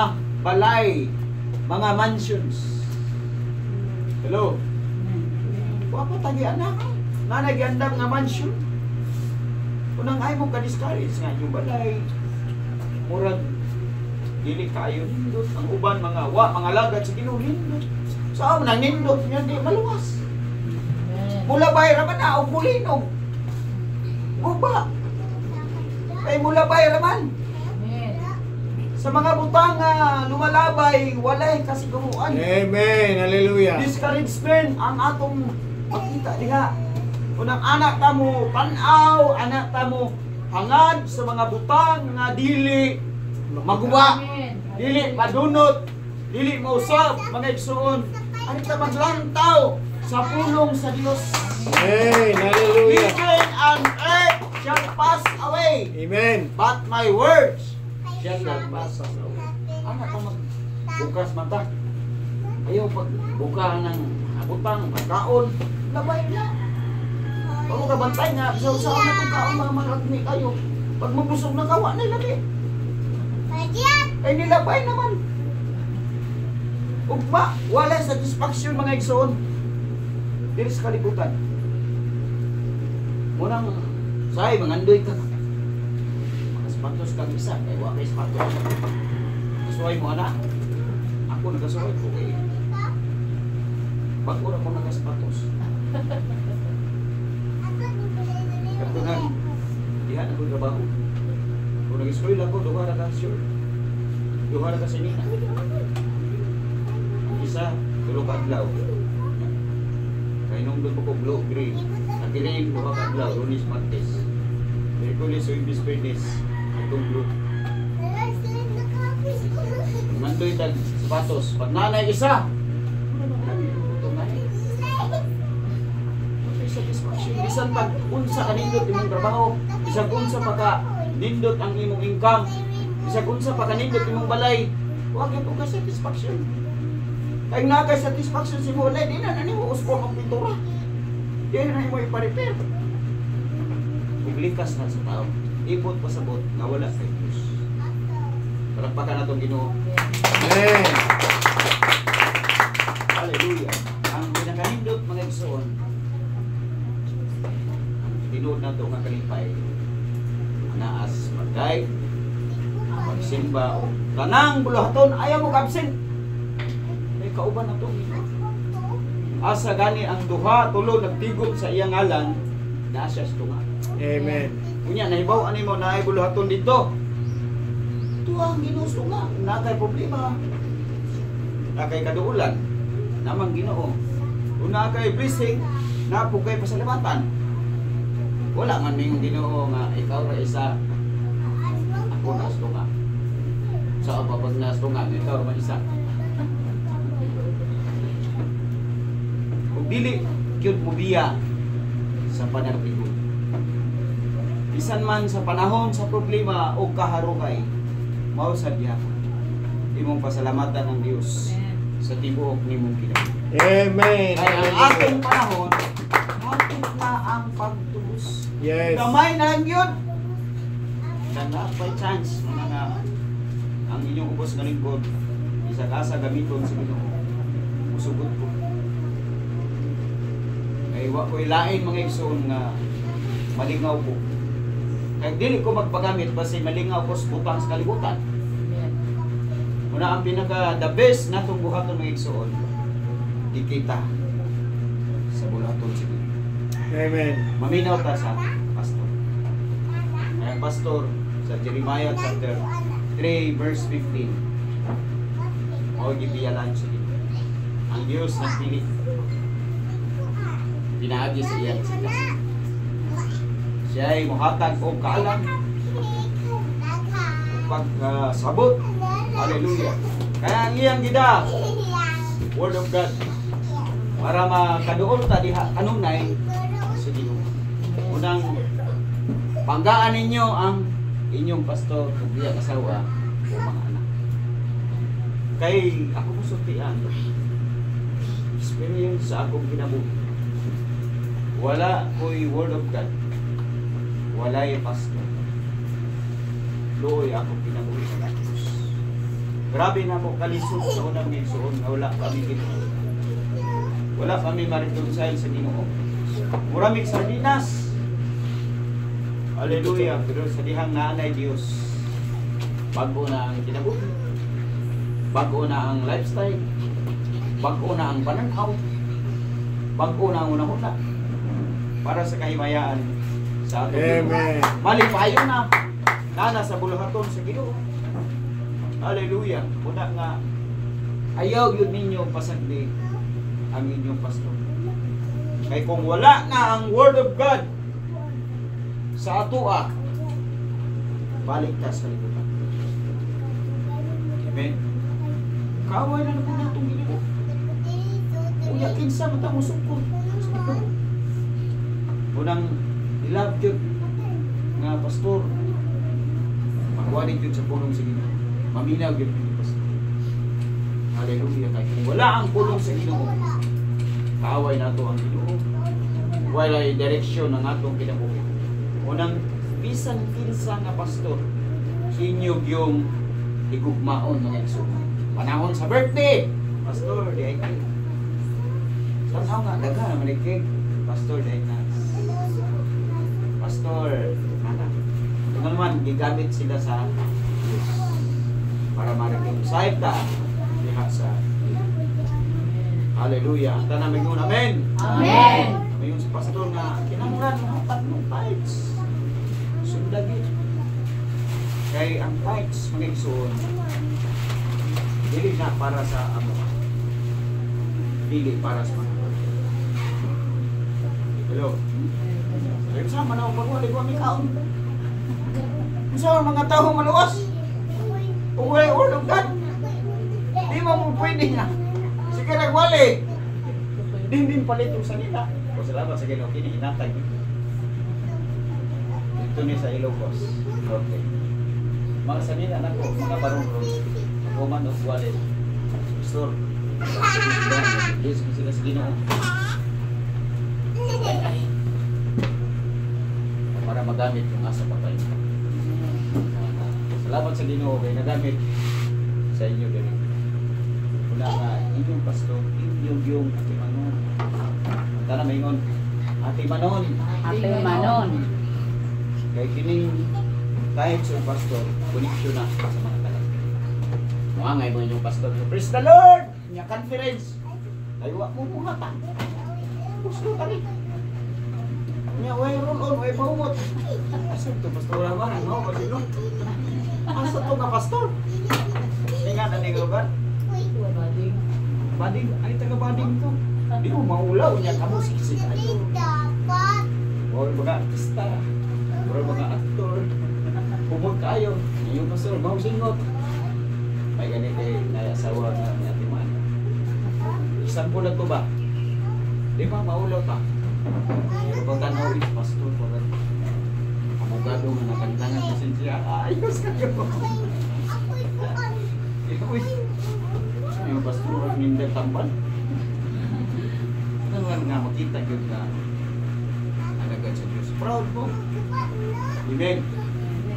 balay, mga mansions. Hello. Wa pa ta gianak. Naanay giandam nga mansion. Unang ay mo ka-discourage nga yung balay. Murag dili kayo nindot ang uban mga lagad sa Ginoo nindot. Sa amo nang nindot nya di maluwas. Mula bay raman na og mulinog. Guba. Kay mula bay raman. Amen. Sa mga butang nga lumalabay walay kasiguruan. Amen. Hallelujah. Discouragement ang atong makita diha. Unang anak tamo pan-aw, anak tamo hangad sa mga butang nga dili maguba, Amen. dili madunot, dili mausab, mga igsoon. Ano ta maglantaw sa pulong sa Dios. Amen. Hallelujah. Heaven and earth shall pass away, Amen. but my words shall not pass away. Anak ta magbukas mata. Ayaw pagbuka ng butang, magkaon, labay na. Pag ka bantay nga, sa na itong kaon mga malagmi kayo. Pag mabusog na kawa, nilagay. Ay nilabay naman. Ugma, wala satisfaction mga igsoon. Diri sa kalibutan. Munang, say, mangandoy ka. Mga sapatos kang isa, kaya wala kay sapatos. Kasuhay mo anak. Ako nagkasuhay ko kay pag-ura ko nagkasapatos. Katunan, dihan ako trabaho. Kung nag-school ako, duha na ka sure. Duha na ka sinina. Isa, tulog ka adlaw. Kaya nung doon ko blue, green. Nag-green, duha ka adlaw, Lunes, Martes. Merkulis, Wibis, Pernis. Itong blue. Mandoy tag sapatos. Pag nanay isa, satisfaction. Bisan pag unsa ka nindot imong trabaho, bisag unsa pa ka nindot ang imong income, bisag unsa pa ka nindot imong balay, wa gyud ka satisfaction. Kay na kay satisfaction si mo di na nimo usbon ang pintura. Di na mo ipa-repair. Ug likas na sa tao. Ipot pasabot nga wala kay Dios. Palakpakan nato Ginoo. Amen. Hallelujah. Ang pinakanindot mga igsoon, tinuod na ito nga kalipay naas magday magsimba o tanang buluhaton ayaw mo kabsin may kauban na ito asa gani ang duha tulo nagtigom sa iyang ngalan na siya tunga. Amen. Kunya nahibaw ani mo na ay buluhaton dito ito ang ginusto nga nakay problema nakay kaduulan namang Ginoo kung nakay blessing napugay pasalamatan. Wala man ning Ginoo nga ikaw ra isa ako na sunga. Sa pag na sunga ikaw ra man isa. Kung dili gyud mo biya sa panagtigod. Bisan man sa panahon sa problema o kaharukay, mao sa diha imong pasalamatan ang Dios sa tibuok nimong kinabuhi. Amen. Kaya ang ating panahon, ating na ang pagtubos. Yes. Gamay na lang yun. Kaya by chance, mga nga, ang inyong ubos na lingkod, isa kasa gamiton sa Ginoo. Musugot ko. Kaya wa ko ilain mga igsoon nga malingaw ko. Kaya dili ko magpagamit basta malingaw ko sa butang sa kalibutan. Amen. Muna ang pinaka the best natong buhaton mga igsoon, ikita sa bulaton sa Ginoo. Amen. Maminaw ta sa pastor. Kaya pastor sa Jeremiah chapter 3 verse 15. O gibiyalan sa Ginoo. Ang Diyos nagpili. Pinaagi sa iyang sikas. Siya ay muhatag o kaalam. Pagkasabot. Hallelujah. Kaya ang iyang gida, Word of God. Para makaduol ta diha kanunay sa Ginoo. Unang panggaan ninyo ang inyong pastor ug iyang asawa o mga anak. Kay ako musultian. Experience sa akong kinabuhi. Wala ko'y Word of God. Wala'y pastor. Looy akong kinabuhi sa Diyos. Grabe na mo kalisod sa unang ngigsoon na wala kami Ginoo. Wala kami maritunsail sa Ginoo. Muraming sardinas. Hallelujah. Pero sa dihang naanay Diyos, bago na ang kinabuhi. Bago na ang lifestyle. Bago na ang pananaw. Bago na ang unang-una. Para sa kahimayaan sa ato. Amen. Malipayo na. Nana sa buluhaton sa Ginoo. Hallelujah. Una nga, ayaw yun ninyo pasagdi ang inyong pastor. Kaya kung wala na ang Word of God sa atua, balik ka sa libutan. Amen. Kaway na naman natong Ginoo. Uya kinsa mata mo sukod. Unang ilab yun nga pastor. Magwalit yun sa pulong sa Ginoo. Maminaw yun yung pastor. Hallelujah. Kaya kung wala ang pulong sa Ginoo, kaaway na ito ang Ginoo. Wala yung direksyon ng atong kinabuhi. Unang bisan kinsa nga pastor, inyog yung igugmaon mga igsoon. Panahon sa birthday, pastor, di ay kayo. Tanaw nga, daga naman ikig. Pastor, di ay na. Pastor, nana. Ito naman, gigamit sila sa Diyos. Para ma-reconcile ta diha sa Hallelujah. Anta namin yun, amen. Amen. Mayon si pastor nga, kinanglan ng tatlong tithes. Sundagin. Kay ang tithes, mga igsoon, dili na para sa amo. Dili para sa mga. Hello. Kaya sama na ako pagwali ko ang ikaon. Sa mga tao maluwas. Kung wala yung Word of God, di mo pwede na. Sige nagwali. Din palit yung sanila. O salamat sa Ginoo kini inatag. Dito ni sa Ilocos. Okay. Mga sanila na ko, mga barong-barong. Ako man o wallet. Pastor. Yes, sila sa Ginoo. Para magamit yung asa patay. Salamat sa Ginoo kay nagamit sa inyo din. Una nga inyong pastor, inyong yung Ate Manon. Anta na maingon, Ate Manon. Ate Manon. Kay kining kahit sa pastor, koneksyon na sa mga talag. Muangay mo inyong pastor. Praise the Lord! Nya conference. Aywa mo muhatan. Gusto ka rin. Nya way roll on, way paumot. Asa to pastor ba? No, kasi no. Asa to ka pastor? Tinga na ni Goban. Bading, ay taga bading to. Di mo maulaw niya kamo siksik ayo. Or mga artista. Or mga aktor. Pumot kayo. Yung pastor, mau singot. May ganit eh, nayasawa na ni Ate Man. Isang po na to ba? Di ba maulaw ta? Pero pag tanaw is pastor po rin. Abogado nga nakantangan na siya. Ayos kayo. Uy. Yung pastor, minda tamban. kadungan nga makita yun na alagad sa Diyos. Proud mo. Amen.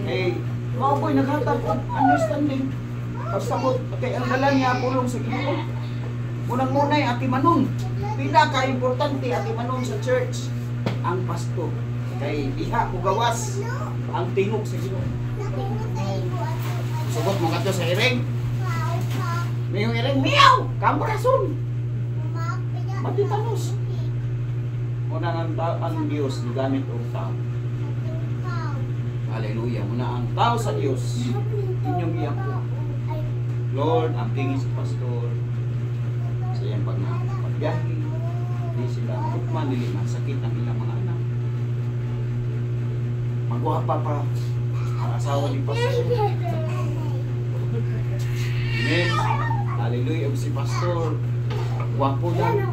Eh, mao po'y naghatag og understanding. Pagsabot, kay ang dalan niya pulong sa Ginoo. Unang-unay, Ati Manon. Pinaka-importante, Ati Manon sa church, ang pasto. Kay diha o gawas ang tingog sa Ginoo. Subot mo kato sa iring. Mayong iring, miyaw! Kambrason! Matitanos. Unang ang Diyos gamit og tao. Hallelujah. Muna ang tao sa Diyos, inyong iyak po. Lord, ang tingin sa pastor, sa iyang pagbiyahe, hindi sila magukman, hindi masakit ang ilang mga anak. Magwapa pa ang asawa ni pastor. Amen. Hallelujah. Si pastor, guwapo lang.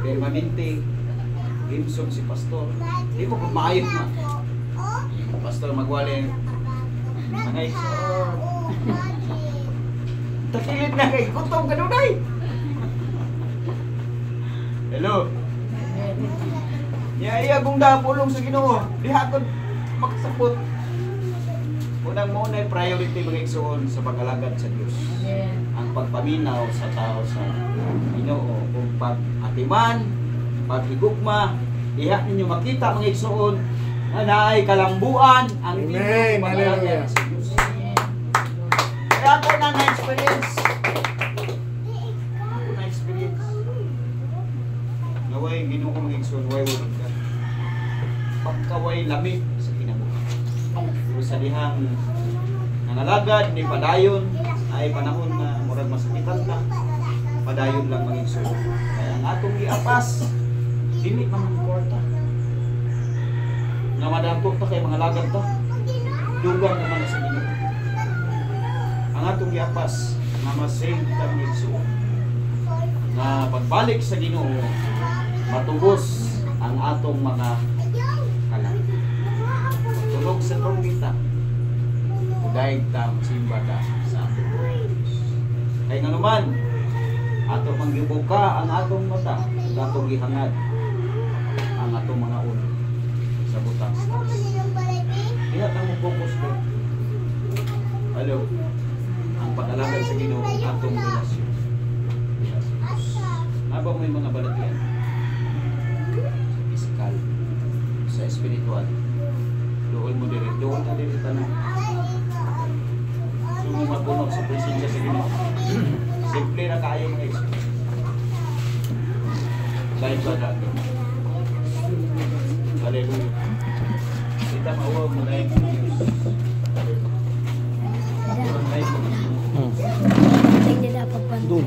Permanente. Gimsong si pastor. Hindi ko pumayot na. Pastor magwali. Mangay sir. Takilid na kay gutom ka doon ay. Hello. Iya kung dapulong sa Ginoo. Diha ko magsapot. Unang-una priority mga igsoon sa pag-alagad sa Diyos. Ang pagpaminaw sa tao sa Ginoo kung pag-atiman, pag-higugma, diha ninyo makita mga igsoon na naay kalambuan ang inyong pag-alagad sa Diyos. Kaya ako na na-experience. Ako na-experience. Naway, Ginoo ko mga igsoon, way wala ka. Pagkaway lamig sa kinabuhi. Pero sa dihang nangalagad, ni padayon, ay panahon na murag masakitan ka, padayon lang mga igsoon. Kaya ang atong giapas, dili man ang kwarta. Nga madagkog ta kay mga lagad ta, dugang naman sa Ginoo. Ang atong giapas, nga masave ta mga igsoon. Nga pagbalik sa Ginoo, matubos ang atong mga kalan. Tunog sa trompeta, daig ta, simba ta sa atong Diyos. Kaya nga naman, ato manggibuka ang atong mata, ang atong gihangad, ang atong mga ulo sa butang stars. Kaya ta mo focus ko. Hello, ang pag-alagad sa Ginoo, ang atong relasyon. Habang may mga balatian sa physical, sa spiritual, doon mo diri, doon na diri tanong. So mo mapuno sa presensya sa Ginoo. Simple na kayo mga iso. Dahil ba natin? Hallelujah. Kita mauwa mo na yung Diyos. Doon.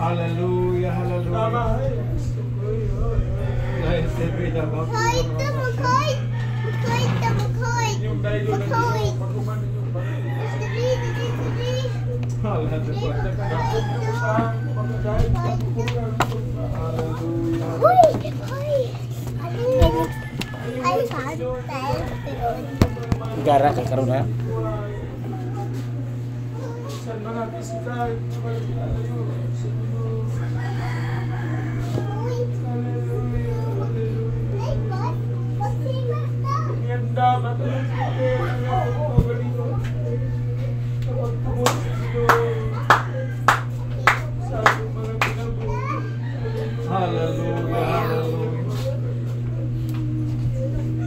Hallelujah, hallelujah. Blessed be the Lord. Yung dahilo na dito, pag-umanin yung Gara kay karon ha. sa mga bisita, hallelujah, hallelujah.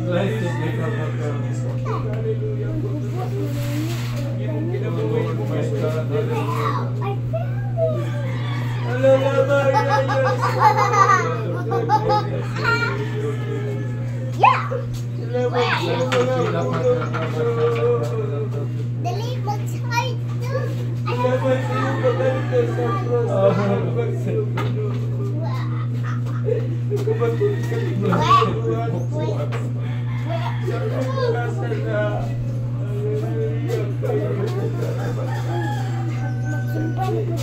Blessed be the Lord.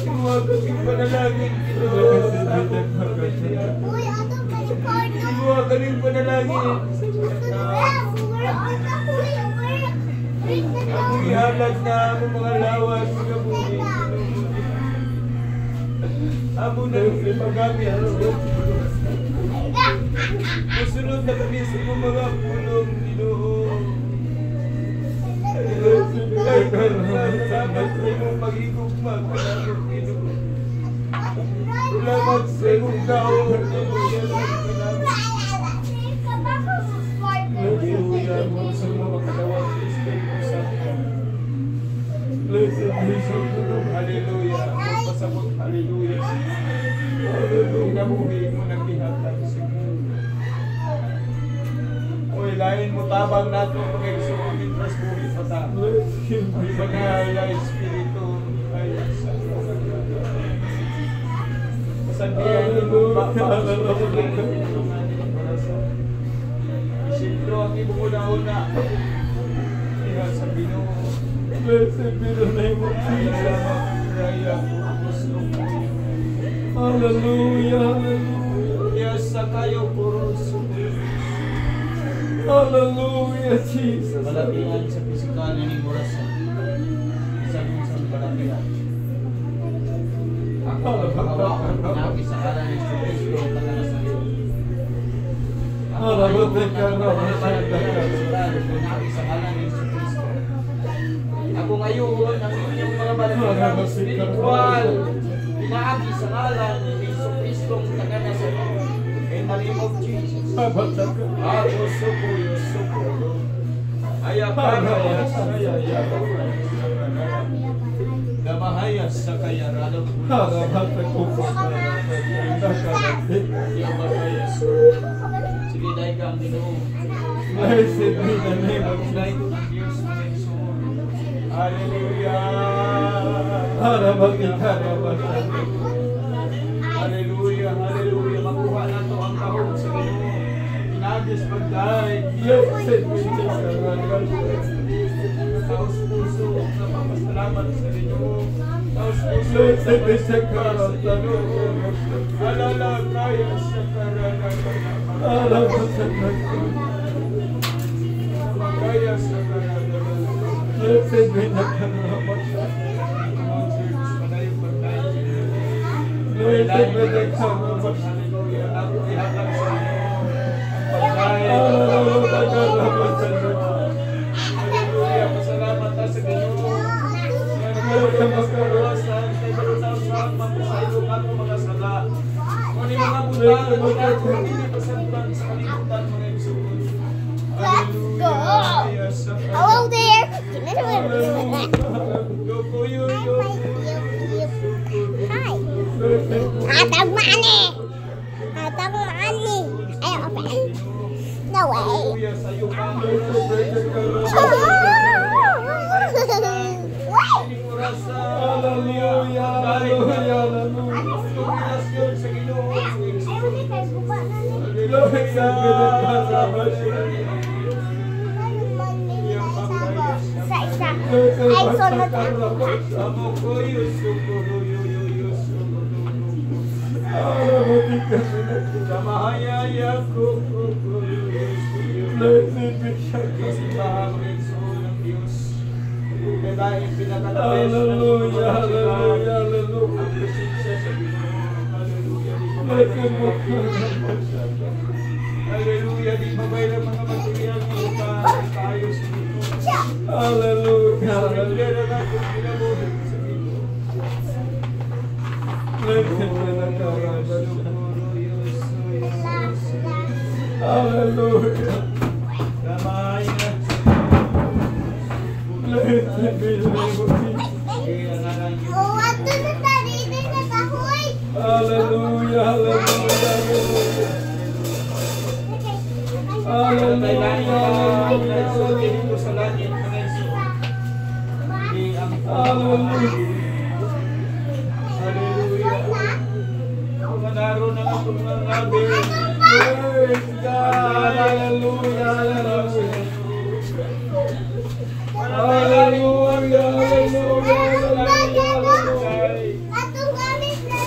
Inuwa kami panalangin, Ginoo, sa akong pamilya. Inuwa kami panalangin. Amoy halag na among mga lawas, mga buhay, Ginoo. Amo na yung pagkami, Musunod na kami sa mga pulong, Ginoo. Salamat sa iyong pag-igugma, Salamat, Ginoo. Salamat sa iyong daon, Hallelujah, mga sa mga kalawang Espiritu Santo. Blessed be your name, Hallelujah. Magpasabot, Hallelujah. Inabuhi mo ng lihat sa mundo. Oy, lain mo tabang nato mga isumin tras buhi pata. Ang banal na Espiritu ay sa kasandiyan ni Bapa Isipro ang ibununa-una iha sa Ginoo. Blessed be the name of Jesus. Hallelujah, hallelujah. Yes, sa kayo puro sumunod. Hallelujah, Jesus. Balatihan sa pisikal ni Murasa. Isang balatihan. Ako magpakawakan na kisakalan ni Kristo tagana sa iyo. Ako ngayon ang inyong mga balatihan spiritual. Pinaagi sa ngalan ni Kristo tagana sa iyo. In the name of Jesus. Ako suko. Ayapagayas saya. Damahayas sa kayarado. Ayapagayas. Sige, dahil ka ang Ginoo. Blessed be the name of Diyos. Hallelujah. Hallelujah, hallelujah. Makuha na ito ang kahong sa Ginoo. Pinagis pagdahay. Blessed be the taos puso na papasalamat sa Ginoo. Taos puso sa pasagkar sa Ginoo. Alala kaya sa karanaman. Alala sa karanaman. Kaya sa karanaman. Blessed be the karanaman. Pasalamat sa Ginoo. Mga sala. Kung mga butang, hindi pasantan sa kalimutan mga ibsugon. Hallelujah. Hello there. Hi. Atang mani. Ay, open. No way. Hallelujah, di babay ng mga material ng tayo sa Ginoo. Hallelujah, hallelujah na natin pinabuhin sa Ginoo. Hallelujah. Damay na. Blessed be the name of Jesus. Hallelujah, hallelujah, hallelujah. Hallelujah. Hallelujah, hallelujah, hallelujah. Atong gamit na.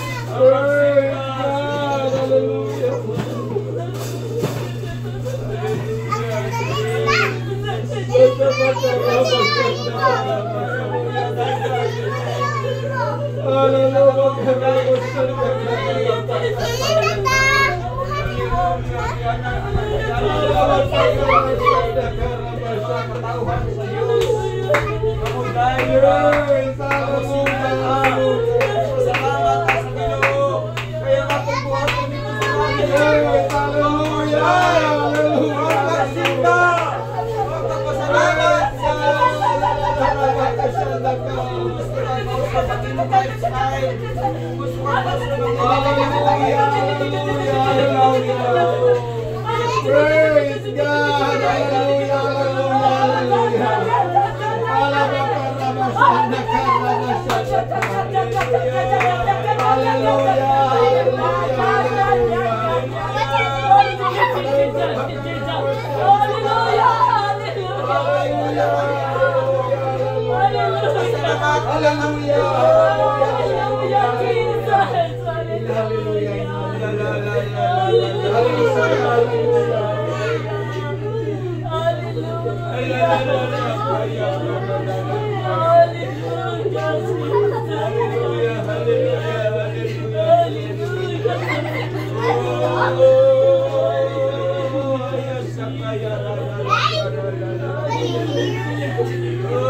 Praise God, hallelujah. Praise God, hallelujah, hallelujah,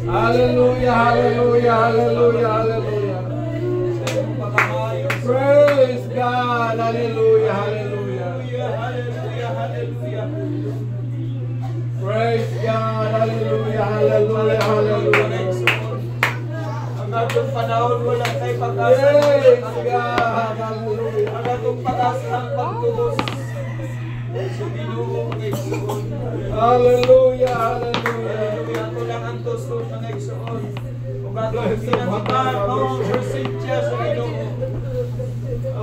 Hallelujah, hallelujah, hallelujah, hallelujah. Praise God, hallelujah, hallelujah. Praise God, hallelujah, hallelujah, hallelujah. Ang atong panahon wala kay pag-asa. Praise God, hallelujah. Ang atong pag-asa ang pagtubos. Sa Ginoo mga igsoon. Hallelujah, hallelujah. Ato lang ang tusod mga igsoon. Ug atong pinakaman mao presensya sa Ginoo.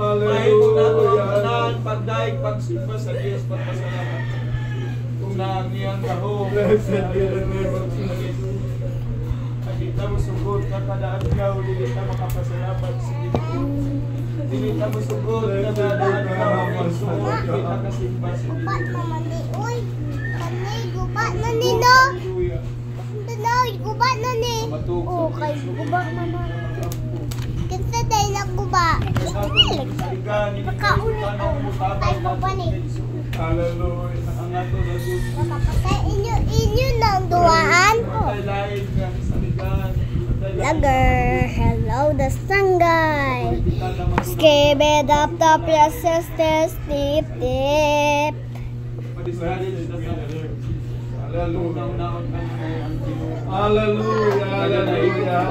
Mahimo nato ang tanan pagdaig pagsimba sa Dios pagpasalamat. Kung naangiyang kaho. Blessed be the name of Jesus. Kita mo sugod na kada adlaw dili ta makapasalamat sa Ginoo. Dili ta mo sugod na kada adlaw magsuot kita kasimba sa Gubat Ginoo. naman ni. Uy, kani, gubat na ni, no? Hallelujah. Tanaw, gubat na ni. Matukso. Okay, gubat naman. Kasi dahil nagguba. Pagkaulit ang ay guba ni. Hallelujah. Ang ato na Diyos. Nakapatay inyo ng duwaan. Matay-lain nga sa ligan. Lager, hello the sun guy. Skibid up top your sisters, tip tip. Hallelujah. Hallelujah. Hallelujah.